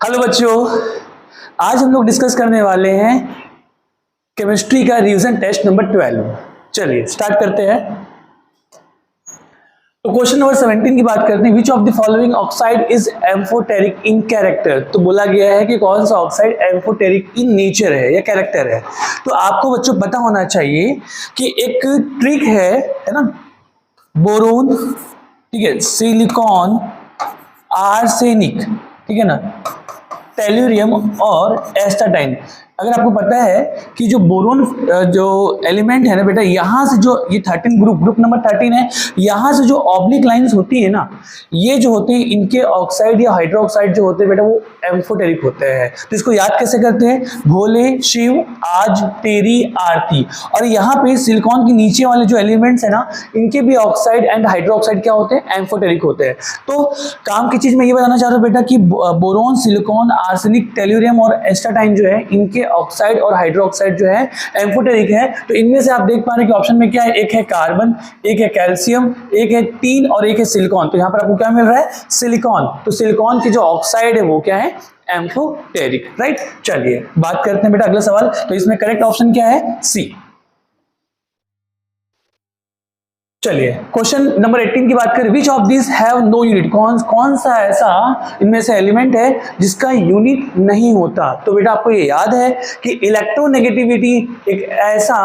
Hello बच्चों, आज हम लोग डिस्कस करने वाले हैं केमिस्ट्री का रिवीजन टेस्ट नंबर 12। चलिए स्टार्ट करते हैं। तो क्वेश्चन नंबर 17 की बात करते हैं। विच of the following oxide is amphoteric in character. तो बोला गया है कि कौन सा ऑक्साइड एम्फोटेरिक इन नेचर है या कैरेक्टर है। तो आपको बच्चों पता होना चाहिए कि एक ट्रिक है ना, बोरोन, ठीक है, सिलिकॉन, आर्सेनिक, ठीक है ना, टेल्यूरियम और एस्टाटाइन। अगर आपको पता है कि जो बोरोन जो एलिमेंट है ना बेटा, यहाँ से जो ये 13 ग्रुप नंबर 13 है, यहाँ से जो ऑब्लिक लाइंस होती है ना, ये जो होते हैं इनके ऑक्साइड या हाइड्रोक्साइड जो होते हैं बेटा वो एम्फोटेरिक होते हैं। तो इसको याद कैसे करते हैं? भोले शिव आज तेरी आरती। और यहाँ पे सिलिकॉन के नीचे वाले जो एलिमेंट्स है ना, इनके भी ऑक्साइड एंड हाइड्रोक्साइड क्या होते हैं? एम्फोटेरिक होते हैं। तो काम की चीज मैं ये बताना चाह रहा हूँ बेटा कि बोरोन, सिलिकॉन, आर्सेनिक, टेल्यूरियम और एस्टाटाइन जो है इनके ऑक्साइड और हाइड्रोक्साइड जो है एम्फोटेरिक है। तो इनमें से आप देख पा रहे हैं कि ऑप्शन में क्या है? एक है कार्बन, एक है कैल्शियम, एक है टीन और एक है सिलिकॉन। तो यहाँ पर आपको क्या मिल रहा है? सिलिकॉन। तो सिलिकॉन की जो ऑक्साइड है वो क्या है? Amphoteric, right. चलिए बात करते हैं बेटा अगला सवाल। तो इसमें करेक्ट ऑप्शन क्या है? सी। चलिए क्वेश्चन नंबर 18 की बात करें। Which of this have no unit. कौन सा ऐसा इनमें से एलिमेंट है जिसका यूनिट नहीं होता। तो बेटा आपको ये याद है कि इलेक्ट्रोनेगेटिविटी एक ऐसा,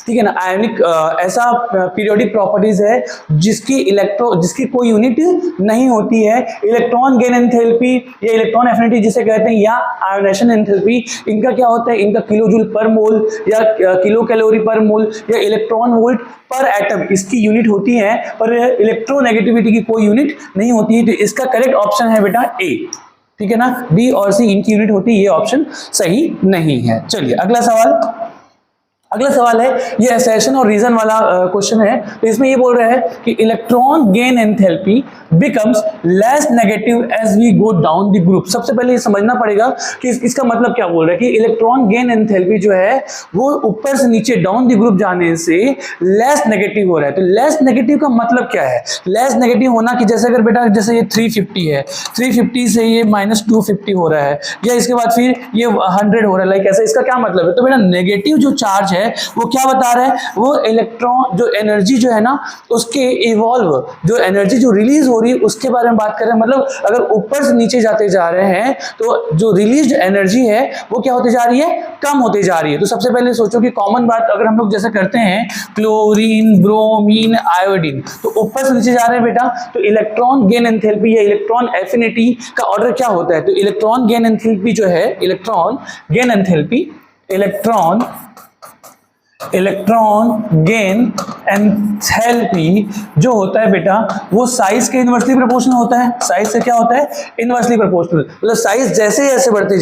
ठीक है ना, आयनिक ऐसा पीरियोडिक प्रॉपर्टीज है जिसकी कोई यूनिट नहीं होती है। इलेक्ट्रॉन गेन एंथैल्पी या इलेक्ट्रॉन एफिनिटी जिसे कहते हैं, या आयोनाइजेशन एंथैल्पी, इनका क्या होता है? इनका किलो जूल पर मोल या किलो कैलोरी पर मोल या इलेक्ट्रॉन वोल्ट पर एटम, इसकी यूनिट होती है, पर इलेक्ट्रोनेगेटिविटी की कोई यूनिट नहीं होती है। तो इसका करेक्ट ऑप्शन है बेटा ए, ठीक है ना। बी और सी इनकी यूनिट होती है, ये ऑप्शन सही नहीं है। चलिए अगला सवाल है, ये असर्शन और रीजन वाला क्वेश्चन है। तो इसमें ये बोल रहा है कि electron gain enthalpy becomes less negative as we go down the group. सबसे पहले ये समझना पड़ेगा कि इसका मतलब क्या बोल रहा है कि इलेक्ट्रॉन गेन एंथैल्पी जो है वो ऊपर से नीचे डाउन द ग्रुप जाने से लेस नेगेटिव हो रहा है। तो लेस नेगेटिव का मतलब क्या है? लेस नेगेटिव होना कि जैसे अगर बेटा जैसे ये 350 है, 350 से ये -250 हो रहा है, या इसके बाद फिर ये 100 हो रहा है, लाइक ऐसा। इसका क्या मतलब है? तो बेटा नेगेटिव जो चार्ज है वो क्या बता रहा है? वो इलेक्ट्रॉन जो एनर्जी जो है ना, उसके इवॉल्व जो एनर्जी जो रिलीज हो रही है उसके बारे में बात कर रहे हैं। मतलब अगर ऊपर से नीचे जाते जा रहे हैं तो जो रिलीज एनर्जी है वो क्या होती जा रही है? कम होती जा रही है। तो सबसे पहले सोचो कि कॉमन बात अगर हम लोग जैसे करते हैं क्लोरीन, ब्रोमीन, आयोडीन, तो ऊपर से नीचे जा रहे हैं बेटा, तो इलेक्ट्रॉन गेन एंथैल्पी या इलेक्ट्रॉन एफिनिटी का ऑर्डर क्या होता है? तो इलेक्ट्रॉन गेन एंथैल्पी जो है, इलेक्ट्रॉन गेन एंथैल्पी जो होता है बेटा वो साइज के इनवर्सली प्रोपोर्शनल होता है। साइज से क्या होता है? Inversely proportional. मतलब साइज जैसे जैसे बढ़ते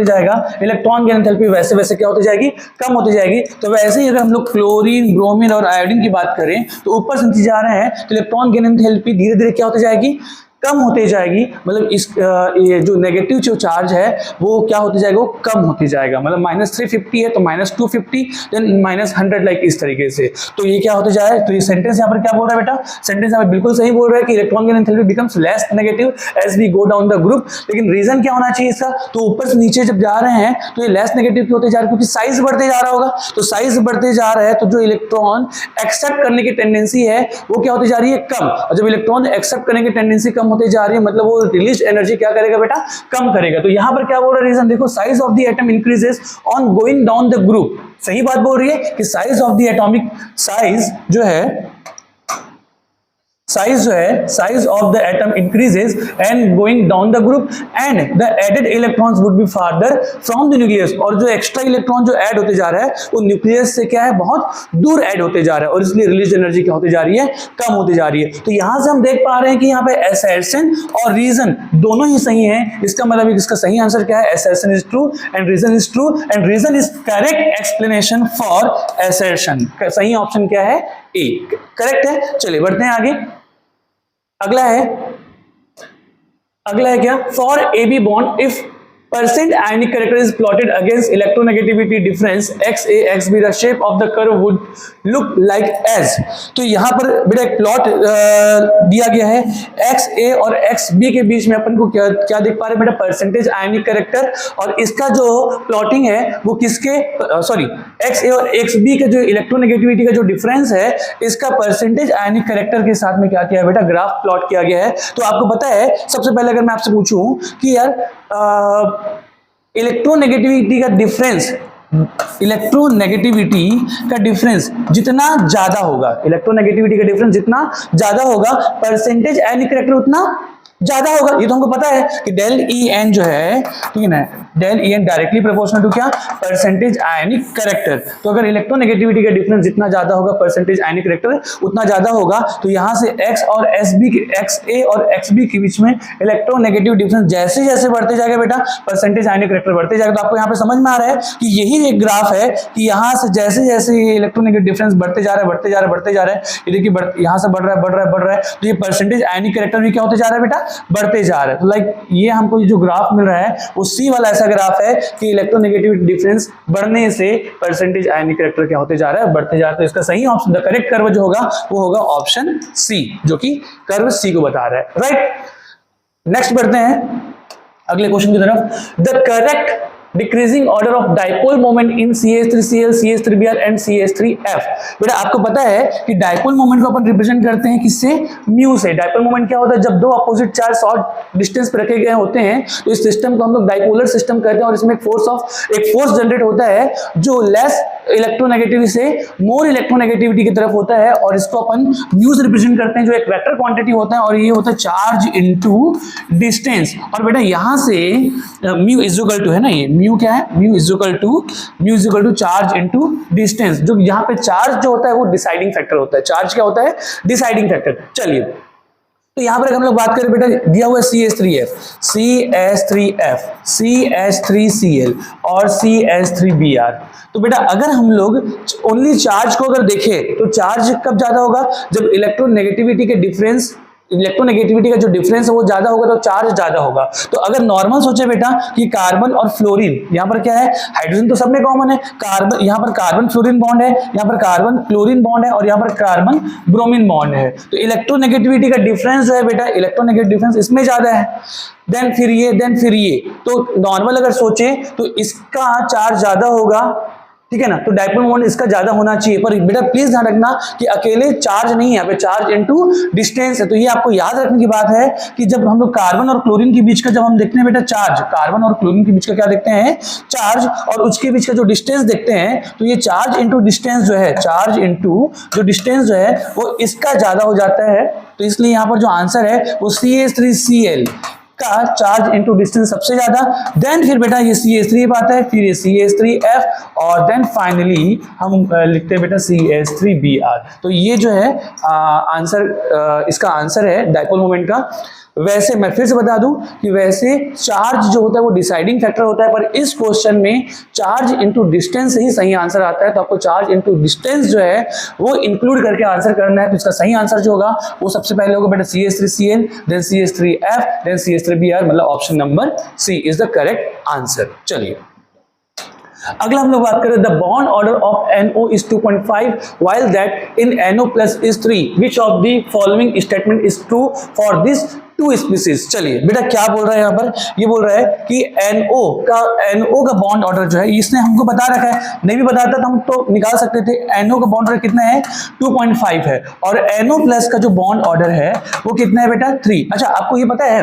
जाएगा, इलेक्ट्रॉन गेन एंथैल्पी वैसे वैसे क्या होती जाएगी? कम होती जाएगी। तो वैसे ही अगर हम लोग क्लोरीन, ब्रोमीन और आयोडीन की बात करें तो ऊपर से नीचे जा रहे हैं तो इलेक्ट्रॉन गेन एंथैल्पी धीरे धीरे क्या होती जाएगी? कम होते जाएगी। मतलब इस ये जो नेगेटिव जो चार्ज है वो क्या होते जाएगा? वो कम होते जाएगा। मतलब -350 है तो -250, देन -100, लाइक इस तरीके से। तो ये क्या होते जाए? तो ये सेंटेंस यहाँ पर क्या बोल रहा है बेटा? सेंटेंस यहाँ पर बिल्कुल सही बोल रहा है कि electron gain enthalpy becomes less negative as we go down the group. लेकिन रीजन क्या होना चाहिए इसका? तो ऊपर से नीचे जब जा रहे हैं तो ये लेस नेगेटिव क्यों होते जा रहे हैं? क्योंकि साइज बढ़ते जा रहा होगा। तो साइज बढ़ते जा रहा है तो जो इलेक्ट्रॉन एक्सेप्ट करने की टेंडेंसी है वो क्या होती जा रही है? कम। और जब इलेक्ट्रॉन एक्सेप्ट करने की टेंडेंसी कम होते जा रही है मतलब वो रिलीज एनर्जी क्या करेगा बेटा? कम करेगा। तो यहां पर क्या बोल रहा है रीजन? देखो, size of the atom increases on going down the group. सही बात बोल रही है कि size of the atomic size जो है size of the atom increases and going down the group and the added electrons would be farther from the nucleus. और जो एक्स्ट्रा इलेक्ट्रॉन जो ऐड होते जा रहा है वो न्यूक्लियस से क्या है? बहुत दूर ऐड होते जा रहा है और इसलिए रिलीज एनर्जी क्या होती जा रही है? कम होती जा रही है। तो यहां से हम देख पा रहे हैं कि यहाँ पे असर्शन और रीजन दोनों ही सही है। इसका मतलब इसका सही आंसर क्या है? Assertion is true and reason is true and reason is correct explanation for assertion. सही ऑप्शन क्या है? ए, करेक्ट है। चलिए बढ़ते हैं आगे। अगला है क्या? For AB bond if percent ionic character is plotted against electronegativity difference XA XB, the shape of the curve would look like as। तो यहाँ पर बेटा एक प्लॉट दिया गया है XA और XB के बीच में अपन को क्या देख पा रहे हैं बेटा, परसेंटेज आयनिक कैरेक्टर, और इसका जो प्लॉटिंग है वो किसके सॉरी XA और XB के जो इलेक्ट्रोनेगेटिविटी का जो डिफरेंस है इसका परसेंटेज आयनिक कैरेक्टर के साथ में क्या किया है बेटा, ग्राफ प्लॉट किया गया है। तो आपको पता है सबसे पहले अगर मैं आपसे पूछूं कि यार इलेक्ट्रोनेगेटिविटी का डिफरेंस, इलेक्ट्रोनेगेटिविटी का डिफरेंस जितना ज्यादा होगा, इलेक्ट्रोनेगेटिविटी का डिफरेंस जितना ज्यादा होगा परसेंटेज आयनिक कैरेक्टर उतना ज्यादा होगा। ये तो हमको पता है कि डेल ई एन जो है, ठीक है ना, del E N directly proportional to क्या, परसेंटेज आयनिक कैरेक्टर। तो अगर इलेक्ट्रोनेगेटिविटी का डिफरेंस जितना ज्यादा होगा परसेंटेज आयनिक कैरेक्टर उतना ज्यादा होगा, तो यहां से एक्स और एस बी के, एक्स ए और एक्स बी के बीच में इलेक्ट्रोनेगेटिव डिफरेंस जैसे जैसे बढ़ते जाएगा बेटा परसेंटेज आयनिक कैरेक्टर बढ़ते जाएगा। तो आपको यहाँ पे समझ में आ रहा है कि यही एक ग्राफ है कि यहाँ से जैसे जैसे इलेक्ट्रोनेगेटिव डिफरेंस बढ़ते जा रहा है बढ़ते जा रहा है बढ़ते जा रहा है, ये देखिए यहाँ से बढ़ रहा है बढ़ रहा है बढ़ रहा है, तो ये परसेंटेज आयनिक कैरेक्टर भी क्या होते जा रहा है बेटा, बढ़ते जा रहा है। तो लाइक ये हमको जो ग्राफ मिल रहा है वो सी वाला ऐसा ग्राफ है कि इलेक्ट्रोनेगेटिविटी डिफरेंस बढ़ने से परसेंटेज आयनिक कैरेक्टर क्या होते जा रहा है, बढ़ते जा रहा है। तो इसका सही ऑप्शन, द करेक्ट कर्व जो होगा वो होगा ऑप्शन सी, जो कि कर्व सी को बता रहा है, राइट। नेक्स्ट बढ़ते हैं अगले क्वेश्चन की तरफ। The correct decreasing order of dipole moment in CH3Cl, CH3Br and CH3F। बेटा आपको पता है कि डाइपोल मोमेंट को अपन रिप्रेजेंट करते हैं किससे, म्यू से। डाइपोल मोमेंट क्या होता है, जब दो अपोजिट चार्ज शॉर्ट डिस्टेंस पर रखे गए होते हैं तो इस सिस्टम को हम लोग डाइपोलर सिस्टम कहते हैं, और इसमें एक फोर्स जनरेट होता है जो लेस इलेक्ट्रोनेगेटिविटी से मोर इलेक्ट्रोनेगेटिविटी की तरफ होता है, और इसको अपन म्यू से रिप्रेजेंट करते हैं जो एक वेक्टर क्वांटिटी होता है, और ये होता है चार्ज इनटू डिस्टेंस। और बेटा यहां से म्यू इज इक्वल टू है ना, ये म्यू क्या है, mu is equal to charge into distance. जो यहाँ पे चार्ज जो होता है वो डिसाइडिंग फैक्टर होता है, चार्ज क्या होता है, डिसाइडिंग फैक्टर। चलिए तो यहां पर हम लोग बात करें बेटा, दिया हुआ है CH3F, CH3F, CH3Cl और CH3Br। तो बेटा अगर हम लोग ओनली चार्ज को अगर देखें तो चार्ज कब ज्यादा होगा, जब इलेक्ट्रोनेगेटिविटी के डिफरेंस, इलेक्ट्रोनेगेटिविटी का जो डिफरेंस है वो ज्यादा होगा तो चार्ज ज्यादा होगा। तो अगर नॉर्मल सोचे बेटा कि कार्बन और फ्लोरीन, यहाँ पर क्या है, हाइड्रोजन तो सब में कॉमन है, कार्बन, यहाँ पर कार्बन फ्लोरीन बॉन्ड है, यहाँ पर कार्बन क्लोरीन बॉन्ड है, और यहाँ पर कार्बन ब्रोमीन बॉन्ड है। तो इलेक्ट्रोनेगेटिविटी का डिफरेंस जो है बेटा, इलेक्ट्रोनेगेटिव डिफरेंस इसमें ज्यादा है, देन फिर ये। तो नॉर्मल अगर सोचे तो इसका चार्ज ज्यादा होगा, ठीक है ना, तो डाइपोल मोमेंट इसका ज्यादा होना चाहिए। पर बेटा प्लीज ध्यान रखना कि अकेले चार्ज नहीं है, यहाँ पे चार्ज इनटू डिस्टेंस है। तो ये आपको याद रखने की बात है कि जब हम लोग कार्बन और क्लोरीन के बीच का जब हम देखते हैं बेटा चार्ज, कार्बन और क्लोरीन के बीच का क्या देखते हैं, चार्ज, और उसके बीच का जो डिस्टेंस देखते हैं, तो ये चार्ज इनटू डिस्टेंस जो है, चार्ज इनटू जो डिस्टेंस जो है वो इसका ज्यादा हो जाता है। तो इसलिए यहाँ पर जो आंसर है वो CH3Cl का चार्ज इनटू डिस्टेंस सबसे ज्यादा, देन फिर बेटा ये CH3 आता है, फिर ये CH3F, और देन फाइनली हम लिखते हैं बेटा CH3Br। तो ये जो है आंसर, इसका आंसर है डाइपोल मोमेंट का। वैसे मैं फिर से बता दूं कि वैसे चार्ज जो होता है वो डिसाइडिंग फैक्टर होता है, पर इस क्वेश्चन में चार्ज इनटू डिस्टेंस ही सही आंसर आता है। तो आपको चार्ज इनटू डिस्टेंस जो है वो इंक्लूड करके आंसर करना है। तो इसका सही आंसर जो होगा वो सबसे पहले होगा बेटा CH3Cl, then CH3F, then CH3Br, मतलब option number C is the correct answer. चलिए अगला हम लोग बात करें, the bond order of NO is 2.5 while that in NO plus is 3, which of the following statement is true for this two species. चलिए बेटा क्या बोल रहा है यहाँ पर, ये बोल रहा है कि NO का बॉन्ड ऑर्डर जो है इसने हमको बता रखा है, नहीं भी बताता तो हम तो निकाल सकते थे। NO का बॉन्ड ऑर्डर कितना है, 2.5 है, और NO प्लस का जो बॉन्ड ऑर्डर है वो कितना है बेटा, 3। अच्छा आपको ये पता है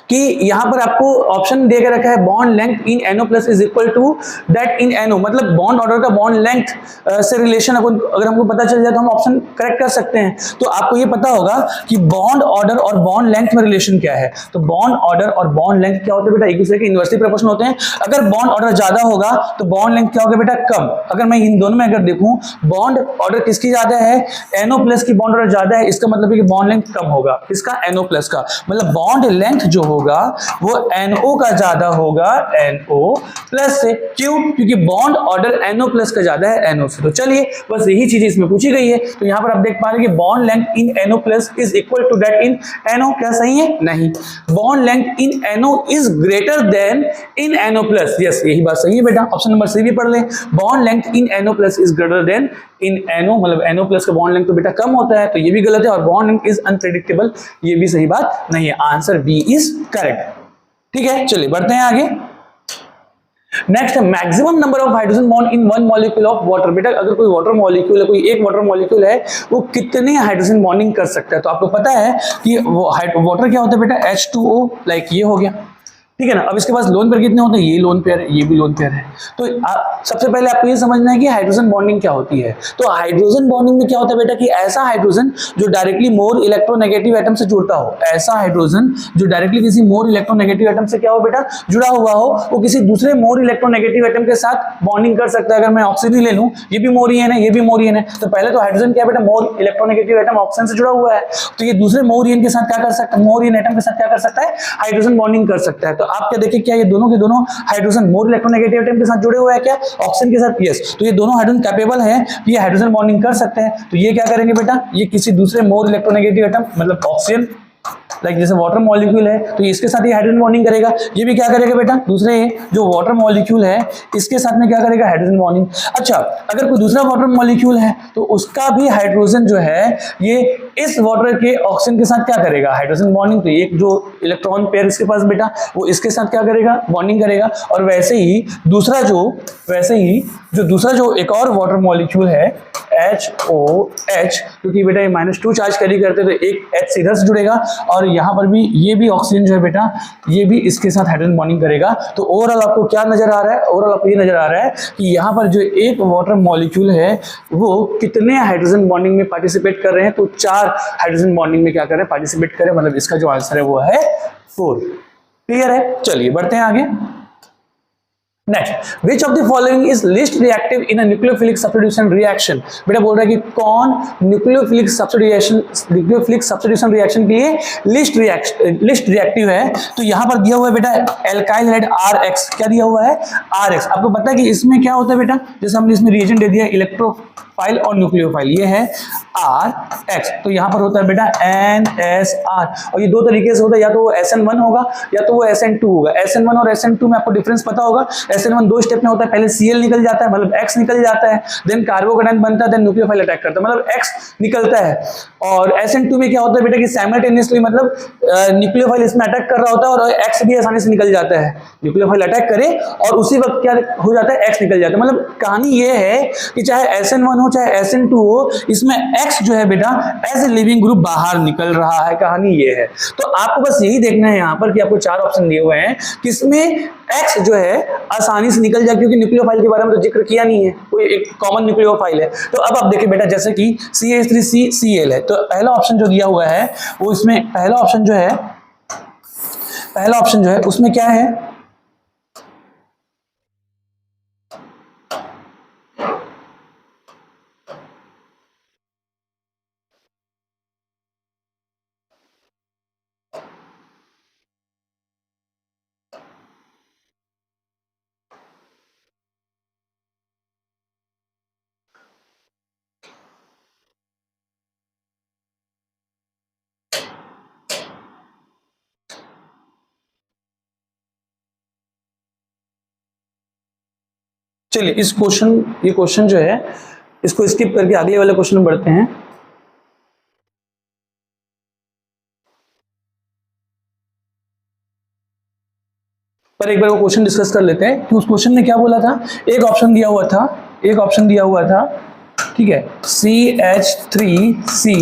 कि यहां पर आपको ऑप्शन दे के रखा है bond length in NO plus is equal to that in NO, मतलब बॉन्ड ऑर्डर का बॉन्ड लेंथ से रिलेशन अगर हमको पता चल जाए तो हम ऑप्शन करेक्ट कर सकते हैं। तो आपको ये पता होगा कि बॉन्ड ऑर्डर और बॉन्ड लेंथ में रिलेशन क्या है। तो बॉन्ड ऑर्डर और बॉन्ड लेंथ क्या होते हैं बेटा, एक दूसरे के इनवर्सली प्रोपोर्शनल होते हैं। अगर बॉन्ड ऑर्डर ज्यादा होगा तो बॉन्ड लेंथ क्या होगा बेटा, कम। अगर मैं इन दोनों में अगर देखूं, बॉन्ड ऑर्डर किसकी ज्यादा है, NO प्लस की बॉन्ड ऑर्डर ज्यादा है, इसका मतलब है कि बॉन्ड लेंथ कम होगा, इसका NO प्लस का, मतलब बॉन्ड लेंथ जो होगा वो NO का ज्यादा होगा NO प्लस से। क्यों? क्योंकि बॉन्ड ऑर्डर NO प्लस का ज्यादा है NO से। तो चलिए बस यही चीज इसमें पूछी गई है। तो यहां पर आप देख पा रहे हैं कि bond length in NO plus is equal to that in NO। क्या सही है? नहीं। Bond length in NO is greater than in NO plus. Yes, यही बात सही है बेटा। ऑप्शन नंबर सी भी पढ़ ले। Bond length in NO plus is greater than in NO, मतलब NO प्लस का बॉन्ड लेंथ तो बेटा कम होता है, तो ये भी गलत है। और बॉन्ड लेंथ इज अनप्रेडिक्टेबल, ये भी सही बात नहीं है। Answer B is correct. ठीक है, चलिए बढ़ते हैं आगे। Next, maximum number of hydrogen bond in one molecule of water. बेटा अगर कोई वाटर मॉलिक्यूल है, कोई एक वाटर मॉलिक्यूल है, वो कितने हाइड्रोजन बॉन्डिंग कर सकता है? तो आपको पता है कि वाटर क्या होता है बेटा? H2O, लाइक ये हो गया, ठीक है ना। अब इसके पास लोन पेयर कितने होते हैं? ये लोन पेयर है, ये भी लोन पेयर है। तो सबसे पहले आपको ये समझना है कि हाइड्रोजन बॉन्डिंग क्या होती है। तो हाइड्रोजन बॉन्डिंग में क्या होता है बेटा कि ऐसा हाइड्रोजन जो डायरेक्टली मोर इलेक्ट्रोनेगेटिव एटम से जुड़ता हो, ऐसा हाइड्रोजन जो डायरेक्टली किसी मोर इलेक्ट्रोनेगेटिव एटम से क्या हो बेटा? जुड़ा हुआ हो, वो किसी दूसरे मोर इलेक्ट्रोनेगेटिव एटम के साथ बॉन्डिंग कर सकता है। अगर मैं ऑक्सीजन ले लूं, ये भी मोरियन है, ये भी मोरियन है, तो पहले तो हाइड्रोजन क्या बेटा? मोर इलेक्ट्रोनेगेटिव एटम ऑक्सीजन से जुड़ा हुआ है, तो ये दूसरे मोरियन के साथ क्या कर सकता है? मोरियन एटम के साथ क्या कर सकता है? हाइड्रोजन बॉन्डिंग कर सकता है। तो आप क्या देखिए, क्या ये दोनों के दोनों हाइड्रोजन मोर इलेक्ट्रोनेगेटिव एटम के साथ जुड़े हुए हैं क्या? ऑक्सीजन के साथ। यस, तो ये दोनों हाइड्रोजन कैपेबल हैं, ये हाइड्रोजन बॉन्डिंग कर सकते हैं। तो ये क्या करेंगे बेटा? ये किसी दूसरे मोर इलेक्ट्रोनेगेटिव एटम, मतलब ऑक्सीजन, लाइक जैसे वाटर मॉलिक्यूल है, तो इसके साथ ये हाइड्रोजन बॉन्डिंग करेगा। ये भी क्या करेगा बेटा? दूसरे जो वाटर मॉलिक्यूल है, इसके साथ में क्या करेगा? Hydrogen bonding. अच्छा, अगर कोई दूसरा वाटर मॉलिक्यूल है, तो उसका भी हाइड्रोजन जो है ये इस वाटर के ऑक्सीजन के साथ क्या करेगा? Hydrogen bonding. तो एक जो इलेक्ट्रॉन पेयर इसके पास बेटा, वो इसके साथ क्या करेगा? बॉन्डिंग करेगा। और वैसे ही दूसरा जो एक और वाटर मॉलिक्यूल है HOH, क्योंकि बेटा ये -2 चार्ज कैरी करते हैं, तो एक H सीधा से जुड़ेगा। और यहाँ पर भी ये भी ऑक्सीजन जो है बेटा, ये भी इसके साथ हाइड्रोजन बॉन्डिंग करेगा। तो ओवरऑल आपको क्या नजर आ रहा है? ओवरऑल आपको ये नजर आ रहा है कि यहाँ पर जो एक वाटर मॉलिक्यूल है, वो कितने हाइड्रोजन बॉन्डिंग में पार्टिसिपेट कर रहे हैं? तो 4 हाइड्रोजन बॉन्डिंग में क्या कर रहे हैं? पार्टिसिपेट कर रहे हैं। मतलब इसका जो आंसर है वो है 4। क्लियर है? चलिए बढ़ते हैं आगे। Next, which of the following is least reactive in a nucleophilic substitution reaction. बेटा बोल रहा है कि कौन न्यूक्लियोफिलिक सब्स्टिट्यूशन रिएक्शन के लिए लिस्ट रिएक्टिव है। तो यहां पर दिया हुआ है बेटा एल्काइल हाइड RX। क्या दिया हुआ है? RX। आपको पता है कि इसमें क्या होता है बेटा? जैसे हमने इसमें रिएजेंट दे दिया इलेक्ट्रोफाइल और न्यूक्लियोफाइल, ये है RX। तो यहां पर होता है बेटा NSR। और ये दो तरीके से होता है, या तो वो SN1 होगा या तो वो SN2 होगा। SN1 और SN2 में आपको डिफरेंस पता होगा। SN1 दो स्टेप में होता है, पहले Cl निकल जाता है, मतलब X निकल जाता है, देन कार्बोकेटायन बनता है, देन न्यूक्लियोफाइल अटैक करता है, मतलब X निकलता है। और SN2 में क्या होता है बेटा कि साइमल्टेनियसली, मतलब न्यूक्लियोफाइल इसमें अटैक कर रहा होता है और X भी आसानी से निकल जाता है। न्यूक्लियोफाइल अटैक करे और उसी वक्त क्या हो जाता है? X निकल जाता है। मतलब कहानी ये है कि चाहे SN1 हो चाहे SN2 हो, इसमें X जो है बेटा एज ए लिविंग ग्रुप बाहर निकल रहा है। कहानी ये है। तो आपको बस यही देखना है यहाँ पर कि आपको 4 ऑप्शन दिए हुए हैं, किसमें X जो है आसानी से निकल जाए, क्योंकि न्यूक्लियोफाइल के बारे में तो जिक्र किया नहीं है, कोई एक कॉमन न्यूक्लियोफाइल है। तो अब आप देखिए बेटा, जैसे कि CH3CCl है, तो पहला ऑप्शन जो दिया हुआ है वो इसमें पहला ऑप्शन जो है उसमें क्या है? चलिए ये क्वेश्चन जो है इसको स्किप करके अगले वाले क्वेश्चन में बढ़ते हैं। पर एक बार वो क्वेश्चन डिस्कस कर लेते हैं कि उस क्वेश्चन में क्या बोला था। एक ऑप्शन दिया हुआ था, ठीक है, CH3C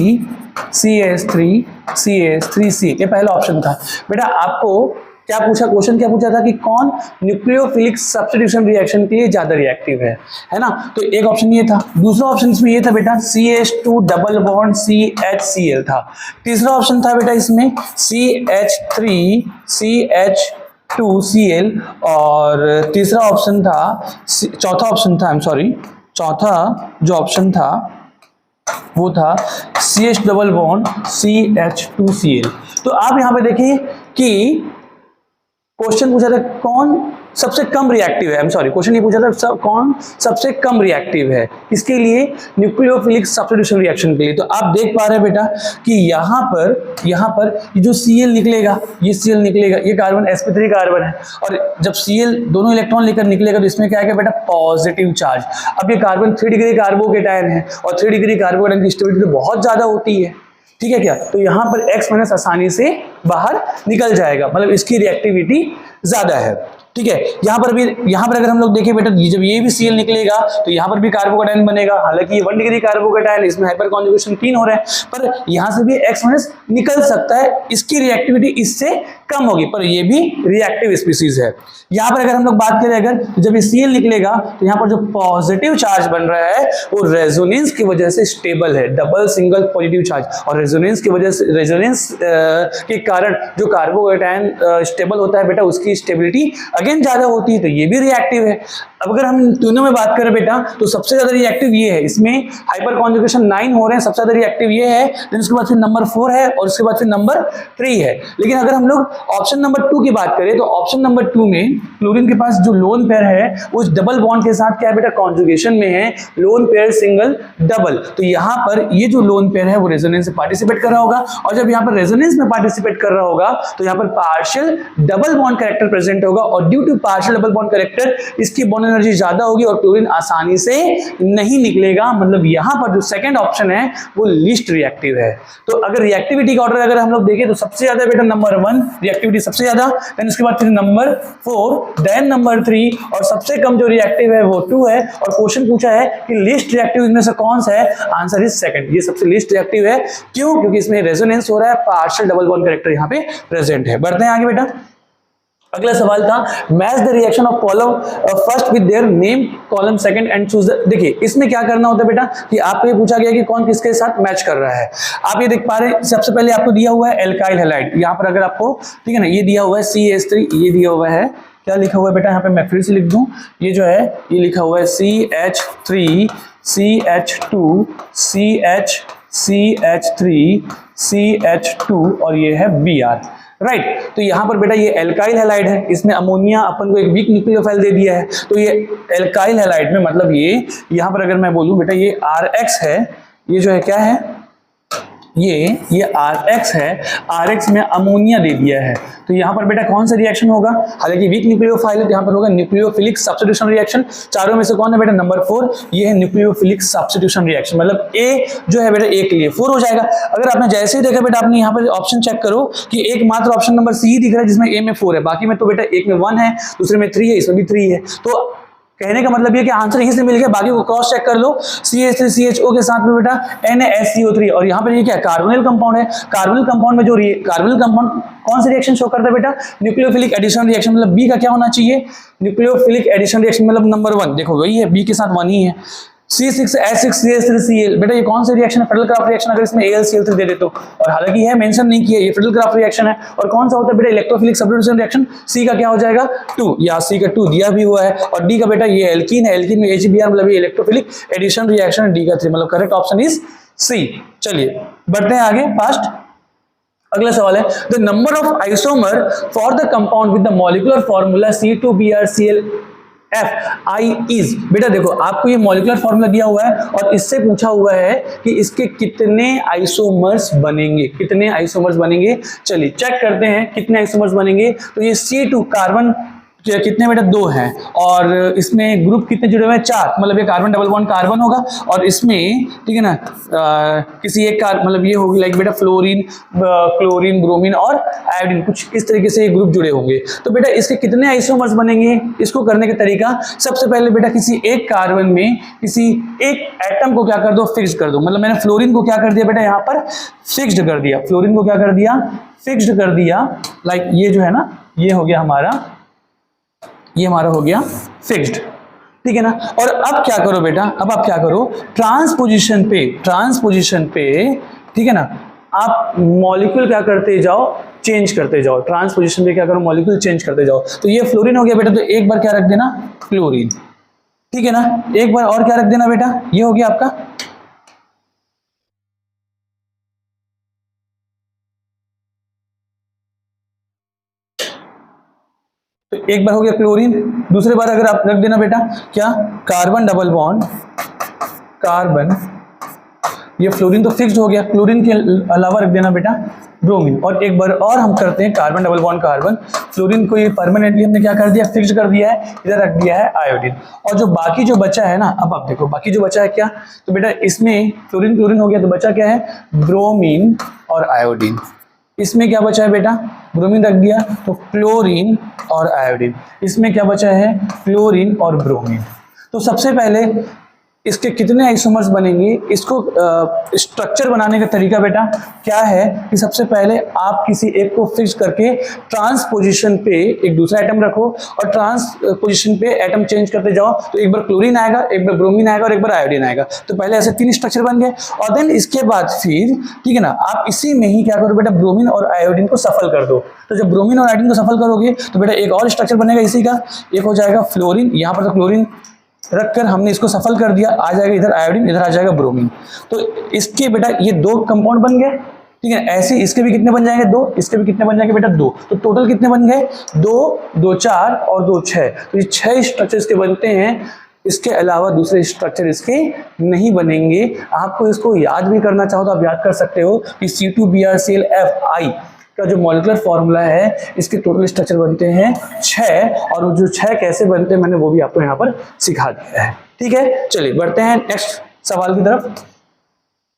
CH3C ये पहला ऑप्शन था। बेटा आपको क्या पूछा, क्वेश्चन क्या पूछा था कि कौन न्यूक्लियोफिलिक सब्स्टिट्यूशन रिएक्शन के लिए ज्यादा रिएक्टिव है ना। तो एक ऑप्शन ये था। दूसरा ऑप्शन इसमें ये था बेटा CH2 डबल बॉन्ड CHCl था। तीसरा ऑप्शन था बेटा इसमें CH3CH2Cl। और तीसरा ऑप्शन था, चौथा जो ऑप्शन था वो था CH डबल बॉन्ड CH2Cl। तो आप यहाँ पे देखिए कि क्वेश्चन पूछा था कौन सबसे कम रिएक्टिव है, क्वेश्चन ये पूछा था कौन सबसे कम रिएक्टिव है, इसके लिए न्यूक्लियोफिलिक सब्स्टिट्यूशन रिएक्शन के लिए। तो आप देख पा रहे हैं बेटा कि यहाँ पर ये जो Cl निकलेगा, ये Cl निकलेगा, ये कार्बन sp3 कार्बन है, और जब Cl दोनों इलेक्ट्रॉन लेकर निकलेगा तो इसमें क्या है बेटा, पॉजिटिव चार्ज। अब ये कार्बन 3 डिग्री कार्बोकेटायन है, और 3 डिग्री कार्बोकेटायन की स्टेबिलिटी तो बहुत ज्यादा होती है, ठीक है क्या। तो यहाँ पर X माइनस आसानी से बाहर निकल जाएगा, मतलब इसकी रिएक्टिविटी ज्यादा है, ठीक है। यहाँ पर अगर हम लोग देखें बेटा, जब ये भी Cl निकलेगा तो यहाँ पर भी कार्बोकेटायन बनेगा, हालांकि ये 1 डिग्री कार्बोकेटायन, इसमें हाइपर कॉन्जुगेशन 3 हो रहे हैं, पर यहाँ से भी X माइनस निकल सकता है, इसकी रिएक्टिविटी इससे कम होगी, पर ये भी रिएक्टिव स्पीसीज है। यहाँ पर अगर हम लोग बात करें, अगर जब ये Cl निकलेगा तो यहाँ पर जो पॉजिटिव चार्ज बन रहा है वो रेजोनेंस की वजह से स्टेबल है, डबल सिंगल पॉजिटिव चार्ज, और रेजोनेंस की वजह से, रेजोनेंस के कारण जो कार्बोकेटायन स्टेबल होता है बेटा, उसकी स्टेबिलिटी अगेन ज्यादा होती है, तो ये भी रिएक्टिव है। अब अगर हम तीनों में बात करें बेटा, तो सबसे ज्यादा रिएक्टिव ये है, इसमें हाइपर कॉन्जुगेशन 9 हो रहे हैं, सबसे ज्यादा रिएक्टिव ये है, देन उसके बाद फिर नंबर 4 है, और उसके बाद फिर नंबर 3 है। लेकिन अगर हम लोग ऑप्शन नंबर 2 की बात करें, तो ऑप्शन नंबर 2 में क्लोरीन के पास जो लोन पेयर है वो डबल बॉन्ड के साथ क्या है बेटा, कॉन्जुगेशन में है, लोन पेयर सिंगल डबल। तो यहाँ पर ये जो लोन पेयर है वो रेजोनेंस में पार्टिसिपेट कर रहा होगा, और जब यहाँ पर रेजोनेंस में पार्टिसिपेट कर रहा होगा तो यहाँ पर partial double bond character present होगा, और due to partial double bond character इसकी बॉन्ड एनर्जी ज्यादा होगी और क्लोरीन आसानी से नहीं निकलेगा। मतलब यहाँ पर जो सेकंड ऑप्शन है वो लीस्ट रिएक्टिव है। तो अगर रिएक्टिविटी का ऑर्डर अगर हम लोग देखें तो सबसे ज्यादा बेटा नंबर 1 रिएक्टिविटी सबसे ज्यादा, देन उसके बाद फिर नंबर 4, देन नंबर 3, और सबसे कम जो रिएक्टिव है वो 2 है। और क्वेश्चन पूछा है कि लीस्ट रिएक्टिव इनमें से कौन सा है, आंसर इज सेकंड, ये सबसे लीस्ट रिएक्टिव है। क्यों? क्योंकि इसमें रेजोनेंस हो रहा है, पार्शियल डबल बॉन्ड कैरेक्टर यहाँ पे प्रेजेंट है। बढ़ते हैं आगे बेटा, अगला सवाल था match the reaction of column first with their name column second and choose the. देखिए इसमें क्या करना होता है बेटा कि आपको ये पूछा गया कि कौन किसके साथ मैच कर रहा है। आप ये देख पा रहे हैं, सबसे पहले आपको दिया हुआ है एल्काइल हैलाइड, यहाँ पर अगर आपको ठीक है ना, ये दिया हुआ है CH3, ये दिया हुआ है, क्या लिखा हुआ है बेटा, यहाँ पे मैं फिर से लिख दूं, ये जो है ये लिखा हुआ है CH3 CH2 CH3 CH2 और ये है Br, राइट। तो यहाँ पर बेटा ये एल्काइल हैलाइड है, इसमें अमोनिया अपन को एक वीक न्यूक्लियोफाइल दे दिया है, तो ये एल्काइल हैलाइड में मतलब ये यहाँ पर अगर मैं बोलूँ बेटा ये RX है, ये जो है क्या है, ये RX है, RX में अमोनिया दे दिया है, तो यहाँ पर बेटा कौन सा रिएक्शन होगा, हालांकि वीक न्यूक्लियोफाइल है तो यहाँ पर होगा न्यूक्लियोफिलिक सब्स्टिट्यूशन रिएक्शन। चारों में से कौन है बेटा, नंबर 4, ये है न्यूक्लियोफिलिक सब्स्टिट्यूशन रिएक्शन, मतलब A जो है बेटा A के लिए 4 हो जाएगा। अगर आपने जैसे ही देखा बेटा, आपने यहाँ पर ऑप्शन चेक करो कि एकमात्र ऑप्शन नंबर C दिख रहा है जिसमें A में 4 है, बाकी में तो बेटा एक में 1 है, दूसरे में 3 है, इसमें भी 3 है। तो कहने का मतलब ये कि आंसर यहीं से मिल गया, बाकी को क्रॉस चेक कर लो, CH3 CHO के साथ में बेटा NaSCO3, और यहाँ पर ये क्या कार्बोनिल कंपाउंड है। कार्बोनिल कंपाउंड में जो कार्बोनिल कंपाउंड कौन सा रिएक्शन शो करता है बेटा, न्यूक्लियोफिलिक एडिशन रिएक्शन, मतलब B का क्या होना चाहिए, न्यूक्लियोफिलिक एडिशन रिएक्शन, मतलब नंबर 1, देखो वही है, B के साथ 1 ही है। C6H6CH3Cl, बेटा ये कौन सा रिएक्शन है, फेडरल-क्राफ्ट रिएक्शन, अगर इसमें AlCl3 दे दे तो, और हालांकि है मेंशन नहीं किया, ये फेडरल-क्राफ्ट रिएक्शन है। और कौन सा होता है बेटा, इलेक्ट्रोफिलिक सब्स्टिट्यूशन रिएक्शन, C का क्या हो जाएगा 2, या C का 2 दिया भी हुआ है। और D का बेटा ये एल्कीन है, एल्कीन में HBr मतलब ये इलेक्ट्रोफिलिक एडिशन रिएक्शन, D का 3, मतलब करेक्ट ऑप्शन इज C। चलिए बढ़ते हैं आगे फास्ट। अगला सवाल है the number of isomer for the compound with the molecular formula C2BrCl Fi is, बेटा देखो आपको ये मॉलिक्यूलर फॉर्मूला दिया हुआ है और इससे पूछा हुआ है कि इसके कितने आइसोमर्स बनेंगे, कितने आइसोमर्स बनेंगे। चलिए चेक करते हैं कितने आइसोमर्स बनेंगे। तो ये C2 कार्बन कितने बेटा 2 हैं, और इसमें ग्रुप कितने जुड़े हुए हैं 4, मतलब ये कार्बन डबल बॉन्ड कार्बन होगा, और इसमें ठीक है ना किसी एक मतलब ये होगी लाइक बेटा फ्लोरीन क्लोरीन ब्रोमीन और आयोडीन, कुछ इस तरीके से ये ग्रुप जुड़े होंगे। तो बेटा इसके कितने आइसोमर्स बनेंगे, इसको करने का तरीका, सबसे पहले बेटा किसी एक कार्बन में किसी एक एटम को क्या कर दो, फिक्स कर दो। मतलब मैंने फ्लोरीन को क्या कर दिया बेटा, यहाँ पर फिक्स्ड कर दिया, फ्लोरीन को क्या कर दिया, फिक्स्ड कर दिया, लाइक ये जो है ना, ये हो गया हमारा, ये हमारा हो गया फिक्स्ड, ठीक है ना। और अब क्या करो बेटा, अब आप क्या करो, ट्रांसपोजिशन पे ठीक है ना, आप मॉलिक्यूल क्या करते जाओ, चेंज करते जाओ, ट्रांसपोजिशन पे क्या करो, मॉलिक्यूल चेंज करते जाओ। तो ये फ्लोरीन हो गया बेटा, तो एक बार क्या रख देना, क्लोरीन, ठीक है ना, एक बार और क्या रख देना बेटा, ये हो गया आपका तो एक बार हो गया क्लोरीन, दूसरे बार अगर आप रख देना बेटा क्या, कार्बन डबल बॉन्ड कार्बन, ये फ्लोरीन तो फिक्स्ड हो गया, क्लोरीन के अलावा रख देना बेटा ब्रोमीन। और एक बार और हम करते हैं carbon double bond carbon, fluorine को ये परमानेंटली हमने क्या कर दिया, फिक्स्ड कर दिया है, इधर रख दिया है आयोडीन। और जो बाकी जो बचा है ना, अब आप देखो बाकी जो बचा है क्या, तो बेटा इसमें फ्लोरीन क्लोरीन हो गया, तो बचा क्या है, ब्रोमीन और आयोडीन। इसमें क्या बचा है बेटा, ब्रोमीन रख दिया, तो क्लोरीन और आयोडीन। इसमें क्या बचा है, फ्लोरीन और ब्रोमीन। तो सबसे पहले इसके कितने आइसोमर्स बनेंगे, इसको स्ट्रक्चर बनाने का तरीका बेटा क्या है कि सबसे पहले आप किसी एक को फिक्स करके ट्रांस पोजीशन पे एक दूसरा एटम रखो और ट्रांस पोजीशन पे एटम चेंज करते जाओ, तो एक बार क्लोरीन आएगा, एक बार ब्रोमीन आएगा और एक बार आयोडीन आएगा। तो पहले ऐसे 3 स्ट्रक्चर बन गए और देन इसके बाद फिर ठीक है ना, आप इसी में ही क्या करो बेटा, ब्रोमीन और आयोडीन को सफल कर दो। तो जब ब्रोमीन और आयोडीन को सफल करोगे तो बेटा एक और स्ट्रक्चर बनेगा इसी का, एक हो जाएगा फ्लोरीन, यहाँ पर तो क्लोरीन रखकर हमने इसको सफल कर दिया, आ जाएगा इधर आयोडीन, इधर आ जाएगा ब्रोमीन। तो इसके बेटा ये 2 कंपाउंड बन गए, ठीक है। ऐसे इसके भी कितने बन जाएंगे, 2, इसके भी कितने बन जाएंगे बेटा 2। तो टोटल कितने बन गए, 2, 2 4 और 2 6। तो ये 6 स्ट्रक्चर इसके बनते हैं, इसके अलावा दूसरे स्ट्रक्चर इसके नहीं बनेंगे। आपको इसको याद भी करना चाहो तो आप याद कर सकते हो कि C2BrClFi का जो मॉलिक्यूलर फॉर्मूला है, इसके टोटल स्ट्रक्चर बनते हैं 6, और जो 6 कैसे बनते हैं मैंने वो भी आपको यहाँ पर सिखा दिया है, ठीक है। चलिए बढ़ते हैं नेक्स्ट सवाल की तरफ।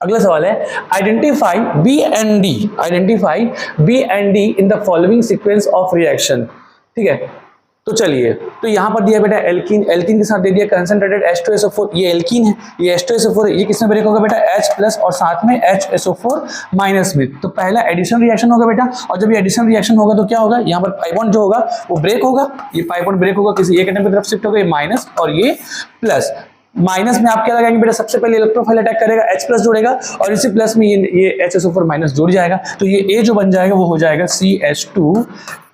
अगला सवाल है, identify B and D in the following sequence of reaction, ठीक है। तो चलिए, तो यहाँ पर दिया बेटा एल्कीन, एल्कीन के साथ दे दिया कंसंट्रेटेड H2SO4, ये एल्कीन है, ये H2SO4 है, ये किसमें ब्रेक होगा बेटा H+ और साथ में HSO4- में। तो पहला एडिशन रिएक्शन होगा बेटा, और जब ये एडिशन रिएक्शन होगा तो क्या होगा, यहाँ पर पाई बॉन्ड जो होगा वो ब्रेक होगा, ये पाई बॉन्ड ब्रेक होगा, किसी एक एटम की तरफ शिफ्ट होगा, ये माइनस और ये प्लस। माइनस में आप क्या लगाएंगे बेटा, सबसे पहले इलेक्ट्रोफाइल अटैक करेगा, H+ जोड़ेगा और इसी प्लस में ये HSO4- जुड़ जाएगा, तो ये A जो बन जाएगा वो हो जाएगा CH2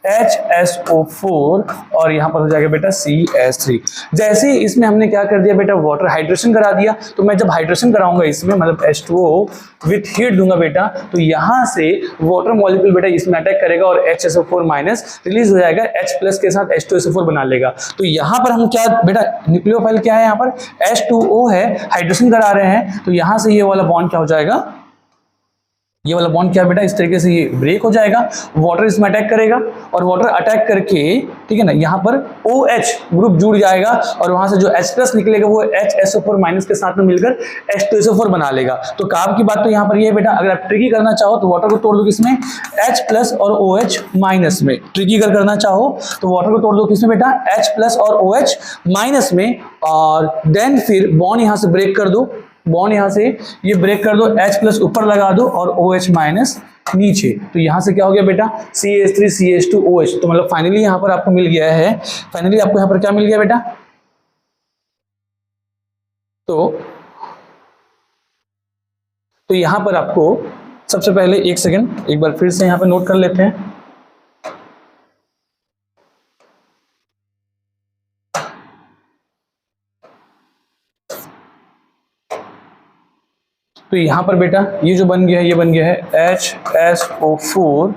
HSO4 और यहाँ पर हो जाएगा बेटा CH3। जैसे ही इसमें हमने क्या कर दिया बेटा, वाटर हाइड्रेशन करा दिया, तो मैं जब हाइड्रेशन कराऊंगा इसमें मतलब H2O विथ हीट दूंगा बेटा, तो यहाँ से वाटर मॉलिक्यूल बेटा इसमें अटैक करेगा और HSO4- रिलीज हो जाएगा, H+ के साथ H2SO4 बना लेगा। तो यहाँ पर हम क्या बेटा, न्यूक्लियोफाइल क्या है, यहाँ पर H2O है, हाइड्रेशन करा रहे हैं, तो यहाँ से ये वाला बॉन्ड क्या हो जाएगा, ये वाला बॉन्ड क्या बेटा, इस तरीके से ये ब्रेक हो जाएगा, वाटर इसमें अटैक करेगा और वाटर अटैक करके ठीक है ना, यहाँ पर OH ग्रुप जुड़ जाएगा और वहां से जो H+ निकलेगा वो HSO4- के साथ में मिलकर H2SO4 बना लेगा। तो काम की बात तो यहाँ पर ये है बेटा, अगर आप ट्रिकी करना चाहो तो वाटर को तोड़ दो किसमें, H+ और OH- में। ट्रिकी अगर करना चाहो तो वाटर को तोड़ दो किसमें बेटा, H+ और OH- में, और देन फिर बॉन्ड यहाँ से ब्रेक कर दो, बॉन्ड यहां से ये ब्रेक कर दो, H+ ऊपर लगा दो और OH- नीचे। तो यहां से क्या हो गया बेटा, CH3 CH2 OH। तो मतलब फाइनली यहां पर आपको मिल गया है, फाइनली आपको यहां पर क्या मिल गया बेटा, तो यहां पर आपको सबसे पहले एक सेकंड एक बार फिर से यहां पर नोट कर लेते हैं। तो यहां पर बेटा ये जो बन गया है, ये बन गया है HSO4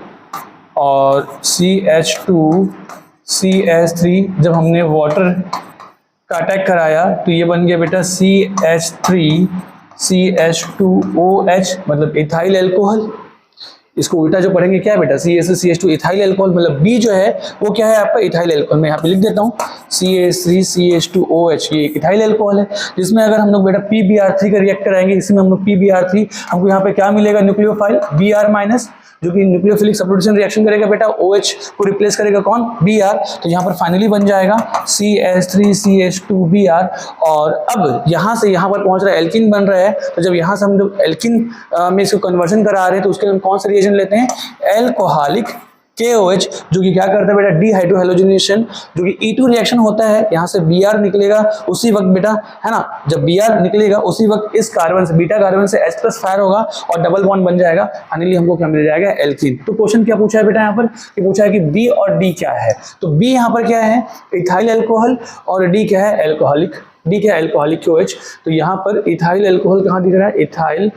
और CH2 CH3। जब हमने वाटर का अटैक कराया तो ये बन गया बेटा CH3 CH2OH, मतलब इथाइल अल्कोहल। इसको उल्टा जो पढ़ेंगे क्या है बेटा, CH3CH2 इथाइल अल्कोहल, मतलब B जो है वो क्या है आपका, इथाइल अल्कोहल। मैं यहाँ पे लिख देता हूँ CH3 CH2OH, ये इथाइल अल्कोहल है, जिसमें अगर हम लोग बेटा PBr3 का रिएक्ट कराएंगे, इसमें हम लोग PBr3, हमको यहाँ पे क्या मिलेगा, न्यूक्लियोफाइल Br-, जो कि न्यूक्लियोफिलिक सब्स्टिट्यूशन रिएक्शन करेगा बेटा, OH को रिप्लेस करेगा कौन, Br। तो यहाँ पर फाइनली बन जाएगा CH3 CH2Br। और अब यहाँ से यहाँ पर पहुंच रहा है, एल्किन बन रहा है। तो जब यहाँ से हम लोग एल्किन में इसको कन्वर्जन करा रहे हैं तो उसके लिए हम कौन सा रिएजेंट लेते हैं, एल्कोहलिक KOH, जो कि क्या करता है बेटा, डिहाइड्रोहेलोजिनेशन, जो कि E2 रिएक्शन होता है। यहाँ से Br निकलेगा उसी वक्त बेटा, है ना, जब Br निकलेगा उसी वक्त इस कार्बन से, बीटा कार्बन से H+ फायर होगा और डबल बॉन्ड बन जाएगा। फाइनली हमको क्या मिल जाएगा, एल्कीन। तो क्वेश्चन क्या पूछा है बेटा यहाँ पर, कि पूछा है कि B और D क्या है। तो B यहाँ पर क्या है, इथाइल अल्कोहल, और D क्या है, एल्कोहलिक। डी क्या है, एल्कोहलिक KOH। तो यहाँ पर इथाइल अल्कोहल कहाँ दिख रहा है, इथाइल